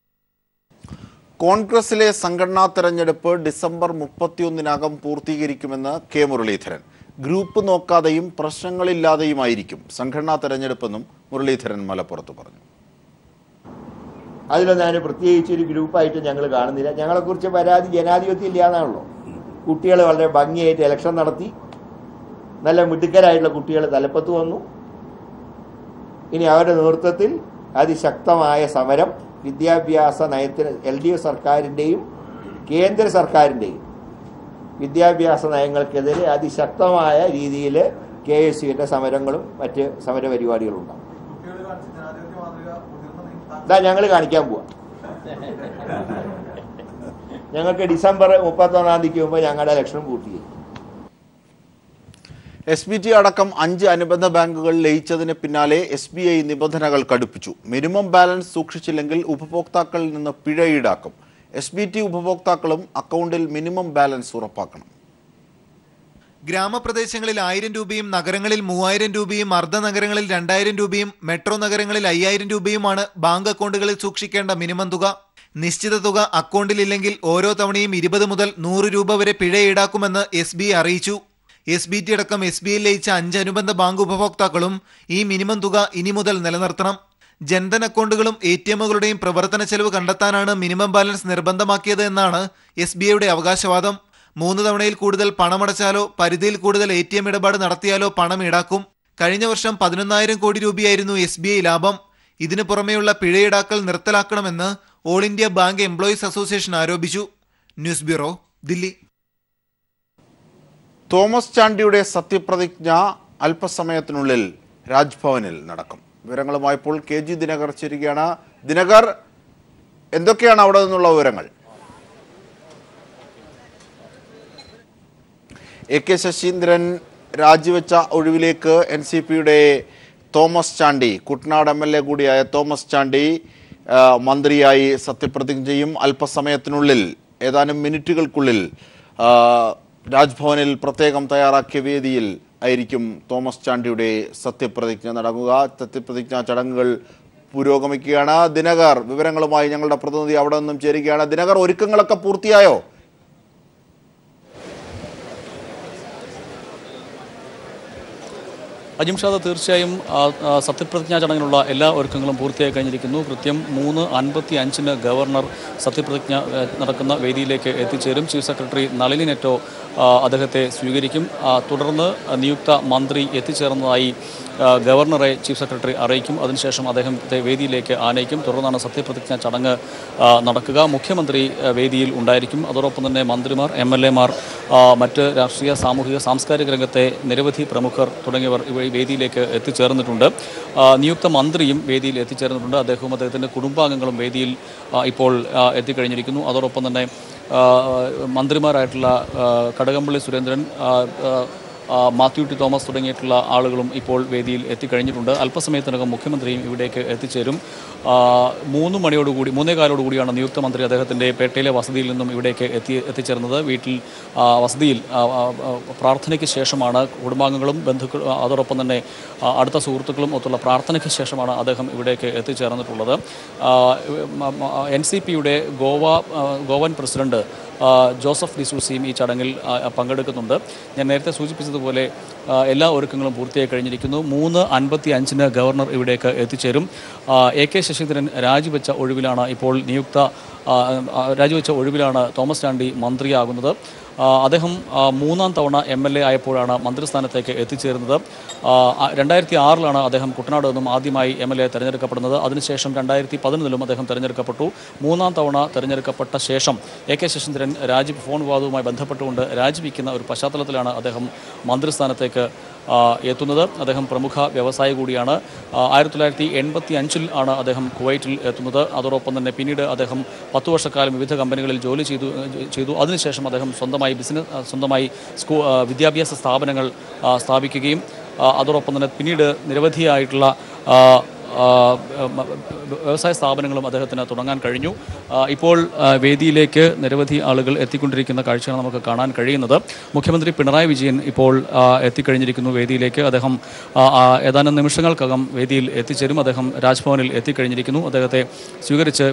കോൺഗ്രസിലെ സംഘടനാ തെരഞ്ഞെടുപ്പ് ഡിസംബർ 31-നകം പൂർത്തീകരിക്കുമെന്ന് K. മുരളീധരൻ. ഗ്രൂപ്പ് നോക്കാതെയും പ്രശ്നങ്ങളില്ലാതെയുമായിരിക്കും സംഘടനാ തെരഞ്ഞെടുപ്പെന്നും മുരളീധരൻ മലപ്പുറത്ത് പറഞ്ഞു.
അതിലൊന്നും അതിന് പ്രത്യേകിച്ചൊരു ഗ്രൂപ്പായിട്ട് ഞങ്ങൾ കാണുന്നില്ല. ഞങ്ങളെക്കുറിച്ച് പരാതി ജനാധിപത്യം ഇല്ലാന്നാണല്ലോ. കുട്ടികൾ വളരെ ഭംഗിയായിട്ട് ഇലക്ഷൻ നടത്തി, നല്ല മിടുക്കരായിട്ടുള്ള കുട്ടികൾ തലപ്പത്ത് വന്നു. ഇനി അവരുടെ നേതൃത്വത്തിൽ അതിശക്തമായ സമരം വിദ്യാഭ്യാസ നയത്തിന് LDF സർക്കാരിൻ്റെയും കേന്ദ്ര സർക്കാരിൻ്റെയും വിദ്യാഭ്യാസ നയങ്ങൾക്കെതിരെ അതിശക്തമായ രീതിയിൽ KSUവിൻ്റെ സമരങ്ങളും മറ്റ് സമരപരിപാടികളും ഉണ്ടാകും. ഇതാ ഞങ്ങൾ കാണിക്കാൻ പോവാ. ഞങ്ങൾക്ക് ഡിസംബർ 31-ാം തീയതിക്ക് മുമ്പ് ഞങ്ങളുടെ ഇലക്ഷൻ പൂർത്തിയായി.
SBT അടക്കം 5 അനുബന്ധ ബാങ്കുകൾ ലയിച്ചതിന് പിന്നാലെ SBI നിബന്ധനകൾ കടുപ്പിച്ചു. മിനിമം ബാലൻസ് സൂക്ഷിച്ചില്ലെങ്കിൽ ഉപഭോക്താക്കളിൽ നിന്ന് പിഴ ഈടാക്കും. SBT ഉപഭോക്താക്കളും അക്കൗണ്ടിൽ മിനിമം ബാലൻസ് ഉറപ്പാക്കണം.
ഗ്രാമപ്രദേശങ്ങളിൽ 1000 രൂപയും നഗരങ്ങളിൽ 3000 രൂപയും അർദ്ധനഗരങ്ങളിൽ 2000 രൂപയും മെട്രോ നഗരങ്ങളിൽ 5000 രൂപയുമാണ് ബാങ്ക് അക്കൗണ്ടുകളിൽ സൂക്ഷിക്കേണ്ട മിനിമം തുക. നിശ്ചിത തുക അക്കൗണ്ടിലില്ലെങ്കിൽ ഓരോ തവണയും 20 മുതൽ 100 രൂപ വരെ പിഴ ഈടാക്കുമെന്ന് SBI അറിയിച്ചു. SBT അടക്കം SBI ലയിച്ച 5 അനുബന്ധ ബാങ്ക് ഉപഭോക്താക്കളും ഈ മിനിമം തുക ഇനി മുതൽ നിലനിർത്തണം. ജൻധൻ അക്കൗണ്ടുകളും ATMകളുടെയും പ്രവർത്തന ചെലവ് കണ്ടെത്താനാണ് മിനിമം ബാലൻസ് നിർബന്ധമാക്കിയത് എന്നാണ് SBIയുടെ അവകാശവാദം. 3 തവണയിൽ കൂടുതൽ പണമടച്ചാലോ പരിധിയിൽ കൂടുതൽ ATM ഇടപാട് നടത്തിയാലോ പണം ഈടാക്കും. കഴിഞ്ഞ വർഷം 11,000 കോടി രൂപയായിരുന്നു SBI ലാഭം. ഇതിനു പുറമെയുള്ള പിഴ ഈടാക്കൽ നിർത്തലാക്കണമെന്ന് all India bank employees association ആരോപിച്ചു. News bureau, Delhi.
തോമസ് ചാണ്ടിയുടെ സത്യപ്രതിജ്ഞ അല്പസമയത്തിനുള്ളിൽ രാജ്ഭവനിൽ നടക്കും. വിവരങ്ങളുമായി ഇപ്പോൾ KG ദിനകർ ചേരുകയാണ്. ദിനകർ, എന്തൊക്കെയാണ് അവിടെ നിന്നുള്ള വിവരങ്ങൾ? AK ശശീന്ദ്രൻ രാജിവെച്ച ഒഴിവിലേക്ക് NCPയുടെ തോമസ് ചാണ്ടി, കുട്ടനാട് MLA കൂടിയായ തോമസ് ചാണ്ടി മന്ത്രിയായി സത്യപ്രതിജ്ഞ ചെയ്യും. അല്പസമയത്തിനുള്ളിൽ, ഏതാനും മിനിറ്റുകൾക്കുള്ളിൽ രാജ്ഭവനിൽ പ്രത്യേകം തയ്യാറാക്കിയ വേദിയിൽ ആയിരിക്കും തോമസ് ചാണ്ടിയുടെ സത്യപ്രതിജ്ഞ നടക്കുക. സത്യപ്രതിജ്ഞാ ചടങ്ങുകൾ പുരോഗമിക്കുകയാണ്. ദിനകർ വിവരങ്ങളുമായി ഞങ്ങളുടെ പ്രതിനിധി അവിടെ നിന്നും ചേരുകയാണ്. ദിനകർ, ഒരുക്കങ്ങളൊക്കെ പൂർത്തിയായോ?
അജിംഷാദ്, തീർച്ചയായും സത്യപ്രതിജ്ഞാ ചടങ്ങിനുള്ള എല്ലാ ഒരുക്കങ്ങളും പൂർത്തിയായി കഴിഞ്ഞിരിക്കുന്നു. കൃത്യം 3:55 ഗവർണർ സത്യപ്രതിജ്ഞ നടക്കുന്ന വേദിയിലേക്ക് എത്തിച്ചേരും. ചീഫ് സെക്രട്ടറി നളിനി നെറ്റോ അദ്ദേഹത്തെ സ്വീകരിക്കും. തുടർന്ന് നിയുക്ത മന്ത്രി എത്തിച്ചേർന്നതായി ഗവർണറെ ചീഫ് സെക്രട്ടറി അറിയിക്കും. അതിനുശേഷം അദ്ദേഹത്തെ വേദിയിലേക്ക് ആനയിക്കും. തുടർന്നാണ് സത്യപ്രതിജ്ഞാ ചടങ്ങ് നടക്കുക. മുഖ്യമന്ത്രി വേദിയിൽ ഉണ്ടായിരിക്കും. അതോടൊപ്പം തന്നെ മന്ത്രിമാർ, MLAമാർ, മറ്റ് രാഷ്ട്രീയ, സാമൂഹിക, സാംസ്കാരിക രംഗത്തെ നിരവധി പ്രമുഖർ തുടങ്ങിയവർ വേദിയിലേക്ക് എത്തിച്ചേർന്നിട്ടുണ്ട്. നിയുക്ത മന്ത്രിയും വേദിയിൽ എത്തിച്ചേർന്നിട്ടുണ്ട്. അദ്ദേഹവും അദ്ദേഹത്തിൻ്റെ കുടുംബാംഗങ്ങളും വേദിയിൽ ഇപ്പോൾ എത്തിക്കഴിഞ്ഞിരിക്കുന്നു. അതോടൊപ്പം തന്നെ മന്ത്രിമാരായിട്ടുള്ള കടകംപള്ളി സുരേന്ദ്രൻ, മാത്യു ടി തോമസ് തുടങ്ങിയിട്ടുള്ള ആളുകളും ഇപ്പോൾ വേദിയിൽ എത്തിക്കഴിഞ്ഞിട്ടുണ്ട്. അല്പസമയത്തിനകം മുഖ്യമന്ത്രിയും ഇവിടേക്ക് എത്തിച്ചേരും. 3:15 നിയുക്ത മന്ത്രി അദ്ദേഹത്തിൻ്റെ പേട്ടയിലെ വസതിയിൽ നിന്നും ഇവിടേക്ക് എത്തിച്ചേർന്നത്. വീട്ടിൽ വസതിയിൽ പ്രാർത്ഥനയ്ക്ക് ശേഷമാണ് കുടുംബാംഗങ്ങളും ബന്ധുക്കളും അതോടൊപ്പം തന്നെ അടുത്ത സുഹൃത്തുക്കളും ഒത്തുള്ള പ്രാർത്ഥനയ്ക്ക് ശേഷമാണ് അദ്ദേഹം ഇവിടേക്ക് എത്തിച്ചേർന്നിട്ടുള്ളത്. NCPയുടെ ഗോവൻ പ്രസിഡന്റ് ജോസഫ് ഡിസൂസിയും ഈ ചടങ്ങിൽ പങ്കെടുക്കുന്നുണ്ട്. ഞാൻ നേരത്തെ സൂചിപ്പിച്ചതുപോലെ എല്ലാ ഒരുക്കങ്ങളും പൂർത്തിയായി കഴിഞ്ഞിരിക്കുന്നു. 3:55 ഗവർണർ ഇവിടേക്ക് എത്തിച്ചേരും. AK ശശീന്ദ്രൻ രാജിവെച്ച ഒഴിവിലാണ് തോമസ് ചാണ്ടി മന്ത്രിയാകുന്നത്. അദ്ദേഹം 3-ാം തവണ MLA ആയപ്പോഴാണ് മന്ത്രിസ്ഥാനത്തേക്ക് എത്തിച്ചേരുന്നത്. 2006 അദ്ദേഹം കുട്ടനാട് നിന്നും ആദ്യമായി MLA തെരഞ്ഞെടുക്കപ്പെടുന്നത്. അതിനുശേഷം 2011 അദ്ദേഹം തെരഞ്ഞെടുക്കപ്പെട്ടു. 3-ാം തവണ തെരഞ്ഞെടുക്കപ്പെട്ട ശേഷം AK ശശീന്ദ്രൻ ഫോൺ വിവാദവുമായി ബന്ധപ്പെട്ടുകൊണ്ട് രാജിവെക്കുന്ന ഒരു പശ്ചാത്തലത്തിലാണ് അദ്ദേഹം മന്ത്രിസ്ഥാനത്തേക്ക് എത്തുന്നത്. അദ്ദേഹം പ്രമുഖ വ്യവസായി കൂടിയാണ്. 1985 ആണ് അദ്ദേഹം കുവൈറ്റിൽ എത്തുന്നത്. അതോടൊപ്പം തന്നെ പിന്നീട് അദ്ദേഹം 10 വർഷക്കാലം വിവിധ കമ്പനികളിൽ ജോലി ചെയ്തു. അതിനുശേഷം അദ്ദേഹം സ്വന്തമായി വിദ്യാഭ്യാസ സ്ഥാപനങ്ങൾ സ്ഥാപിക്കുകയും അതോടൊപ്പം തന്നെ പിന്നീട് നിരവധിയായിട്ടുള്ള വ്യവസായ സ്ഥാപനങ്ങളും അദ്ദേഹത്തിന് തുടങ്ങാൻ കഴിഞ്ഞു. ഇപ്പോൾ വേദിയിലേക്ക് നിരവധി ആളുകൾ എത്തിക്കൊണ്ടിരിക്കുന്ന കാഴ്ചയാണ് നമുക്ക് കാണാൻ കഴിയുന്നത്. മുഖ്യമന്ത്രി പിണറായി വിജയൻ ഇപ്പോൾ എത്തിക്കഴിഞ്ഞിരിക്കുന്നു വേദിയിലേക്ക്. അദ്ദേഹം ഏതാനും നിമിഷങ്ങൾക്കകം വേദിയിൽ എത്തിച്ചേരും. അദ്ദേഹം രാജ്ഭവനിൽ എത്തിക്കഴിഞ്ഞിരിക്കുന്നു. അദ്ദേഹത്തെ സ്വീകരിച്ച്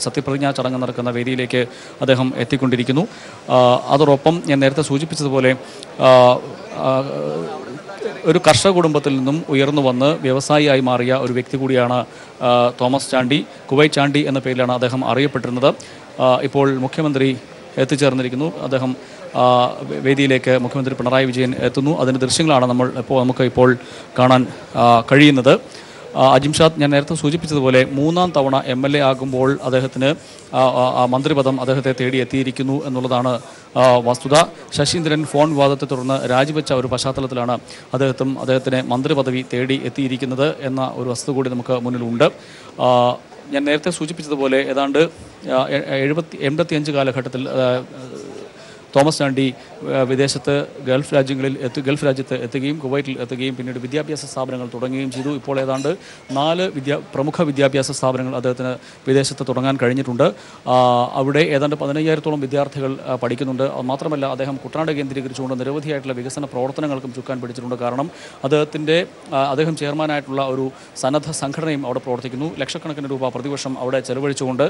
സത്യപ്രതിജ്ഞാ ചടങ്ങ് നടക്കുന്ന വേദിയിലേക്ക് അദ്ദേഹം എത്തിക്കൊണ്ടിരിക്കുന്നു. അതോടൊപ്പം ഞാൻ നേരത്തെ സൂചിപ്പിച്ചതുപോലെ ഒരു കർഷക കുടുംബത്തിൽ നിന്നും ഉയർന്നു വന്ന് വ്യവസായിയായി മാറിയ ഒരു വ്യക്തി കൂടിയാണ് തോമസ് ചാണ്ടി. കുവൈറ്റ് ചാണ്ടി എന്ന പേരിലാണ് അദ്ദേഹം അറിയപ്പെട്ടിരുന്നത്. ഇപ്പോൾ മുഖ്യമന്ത്രി എത്തിച്ചേർന്നിരിക്കുന്നു. അദ്ദേഹം വേദിയിലേക്ക് മുഖ്യമന്ത്രി പിണറായി വിജയൻ എത്തുന്നു. അതിൻ്റെ ദൃശ്യങ്ങളാണ് നമുക്ക് ഇപ്പോൾ കാണാൻ കഴിയുന്നത്. അജിംഷാദ്, ഞാൻ നേരത്തെ സൂചിപ്പിച്ചതുപോലെ 3ാം തവണ MLA ആകുമ്പോൾ അദ്ദേഹത്തിന് മന്ത്രിപദം അദ്ദേഹത്തെ തേടി എത്തിയിരിക്കുന്നു എന്നുള്ളതാണ് വസ്തുത. ശശീന്ദ്രൻ ഫോൺ വിവാദത്തെ തുടർന്ന് രാജിവെച്ച ഒരു പശ്ചാത്തലത്തിലാണ് അദ്ദേഹത്തിന് മന്ത്രിപദവി തേടി എത്തിയിരിക്കുന്നത് എന്ന ഒരു വസ്തുത കൂടി നമുക്ക് മുന്നിലുണ്ട്. ഞാൻ നേരത്തെ സൂചിപ്പിച്ചതുപോലെ ഏതാണ്ട് 85 കാലഘട്ടത്തിൽ തോമസ് ചാണ്ടി വിദേശത്ത് ഗൾഫ് രാജ്യത്ത് എത്തുകയും കുവൈറ്റിൽ എത്തുകയും പിന്നീട് വിദ്യാഭ്യാസ സ്ഥാപനങ്ങൾ തുടങ്ങുകയും ചെയ്തു. ഇപ്പോൾ ഏതാണ്ട് 4 പ്രമുഖ വിദ്യാഭ്യാസ സ്ഥാപനങ്ങൾ അദ്ദേഹത്തിന് വിദേശത്ത് തുടങ്ങാൻ കഴിഞ്ഞിട്ടുണ്ട്. അവിടെ ഏതാണ്ട് 15,000-ഓളം വിദ്യാർത്ഥികൾ പഠിക്കുന്നുണ്ട്. മാത്രമല്ല അദ്ദേഹം കുട്ടനാട് കേന്ദ്രീകരിച്ചുകൊണ്ട് നിരവധിയായിട്ടുള്ള വികസന പ്രവർത്തനങ്ങൾക്കും ചുക്കാൻ പിടിച്ചിട്ടുണ്ട്. കാരണം അദ്ദേഹം ചെയർമാനായിട്ടുള്ള ഒരു സന്നദ്ധ സംഘടനയും അവിടെ പ്രവർത്തിക്കുന്നു. ലക്ഷക്കണക്കിന് രൂപ പ്രതിവർഷം അവിടെ ചെലവഴിച്ചുകൊണ്ട്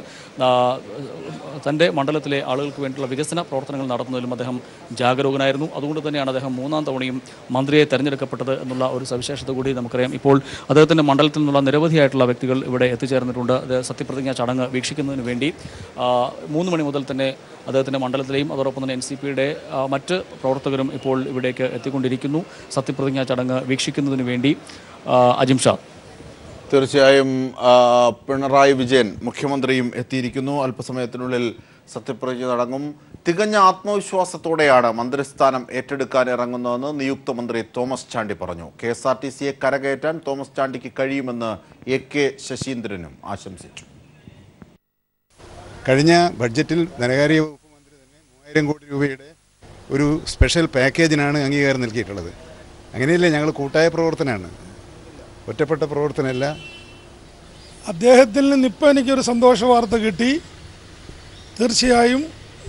തൻ്റെ മണ്ഡലത്തിലെ ആളുകൾക്ക് വേണ്ടിയുള്ള വികസന പ്രവർത്തനങ്ങൾ നടത്തുന്നതിലും അദ്ദേഹം ജാഗരൂകനായിരുന്നു. അതുകൊണ്ട് തന്നെയാണ് അദ്ദേഹം 3ാം തവണയും മന്ത്രിയെ തെരഞ്ഞെടുക്കപ്പെട്ടത് എന്നുള്ള ഒരു സവിശേഷത കൂടി നമുക്കറിയാം. ഇപ്പോൾ അദ്ദേഹത്തിൻ്റെ മണ്ഡലത്തിൽ നിന്നുള്ള നിരവധിയായിട്ടുള്ള വ്യക്തികൾ ഇവിടെ എത്തിച്ചേർന്നിട്ടുണ്ട്. സത്യപ്രതിജ്ഞാ ചടങ്ങ് വീക്ഷിക്കുന്നതിന് വേണ്ടി 3 മണി മുതൽ തന്നെ അദ്ദേഹത്തിൻ്റെ മണ്ഡലത്തിലെയും അതോടൊപ്പം തന്നെ NCPയുടെ മറ്റ് പ്രവർത്തകരും ഇപ്പോൾ ഇവിടേക്ക് എത്തിക്കൊണ്ടിരിക്കുന്നു സത്യപ്രതിജ്ഞാ ചടങ്ങ് വീക്ഷിക്കുന്നതിന് വേണ്ടി. അജിംഷാദ്,
തീർച്ചയായും പിണറായി വിജയൻ മുഖ്യമന്ത്രിയും എത്തിയിരിക്കുന്നു. അല്പസമയത്തിനുള്ളിൽ സത്യപ്രതിജ്ഞ നടങ്ങും. തികഞ്ഞ ആത്മവിശ്വാസത്തോടെയാണ് മന്ത്രിസ്ഥാനം ഏറ്റെടുക്കാൻ ഇറങ്ങുന്നതെന്ന് നിയുക്ത മന്ത്രി തോമസ് ചാണ്ടി പറഞ്ഞു. KSRTCയെ കരകയറ്റാൻ തോമസ് ചാണ്ടിക്ക് കഴിയുമെന്ന് AK ശശീന്ദ്രനും ആശംസിച്ചു.
കഴിഞ്ഞ ബഡ്ജറ്റിൽ ധനകാര്യ വകുപ്പ് മന്ത്രി തന്നെ 3000 കോടി രൂപയുടെ ഒരു സ്പെഷ്യൽ പാക്കേജിനാണ് അംഗീകാരം നൽകിയിട്ടുള്ളത്. അങ്ങനെയല്ലേ, ഞങ്ങൾ കൂട്ടായ പ്രവർത്തനമാണ്, ഒറ്റപ്പെട്ട പ്രവർത്തനമല്ല.
അദ്ദേഹത്തിൽ നിന്ന് ഇപ്പോൾ എനിക്കൊരു സന്തോഷ വാർത്ത കിട്ടി. തീർച്ചയായും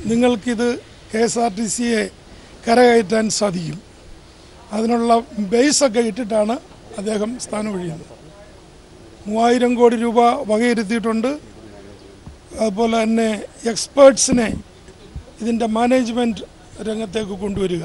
നിങ്ങൾക്കിത് KSRTCയെ കരകയറ്റാൻ സാധിക്കും. അതിനുള്ള ബേസൊക്കെ ഇട്ടിട്ടാണ് അദ്ദേഹം സ്ഥാനം ഒഴിയുന്നത്. 3000 കോടി രൂപ വകയിരുത്തിയിട്ടുണ്ട്. അതുപോലെ തന്നെ എക്സ്പേർട്സിനെ ഇതിൻ്റെ മാനേജ്മെൻറ്റ് രംഗത്തേക്ക് കൊണ്ടുവരിക.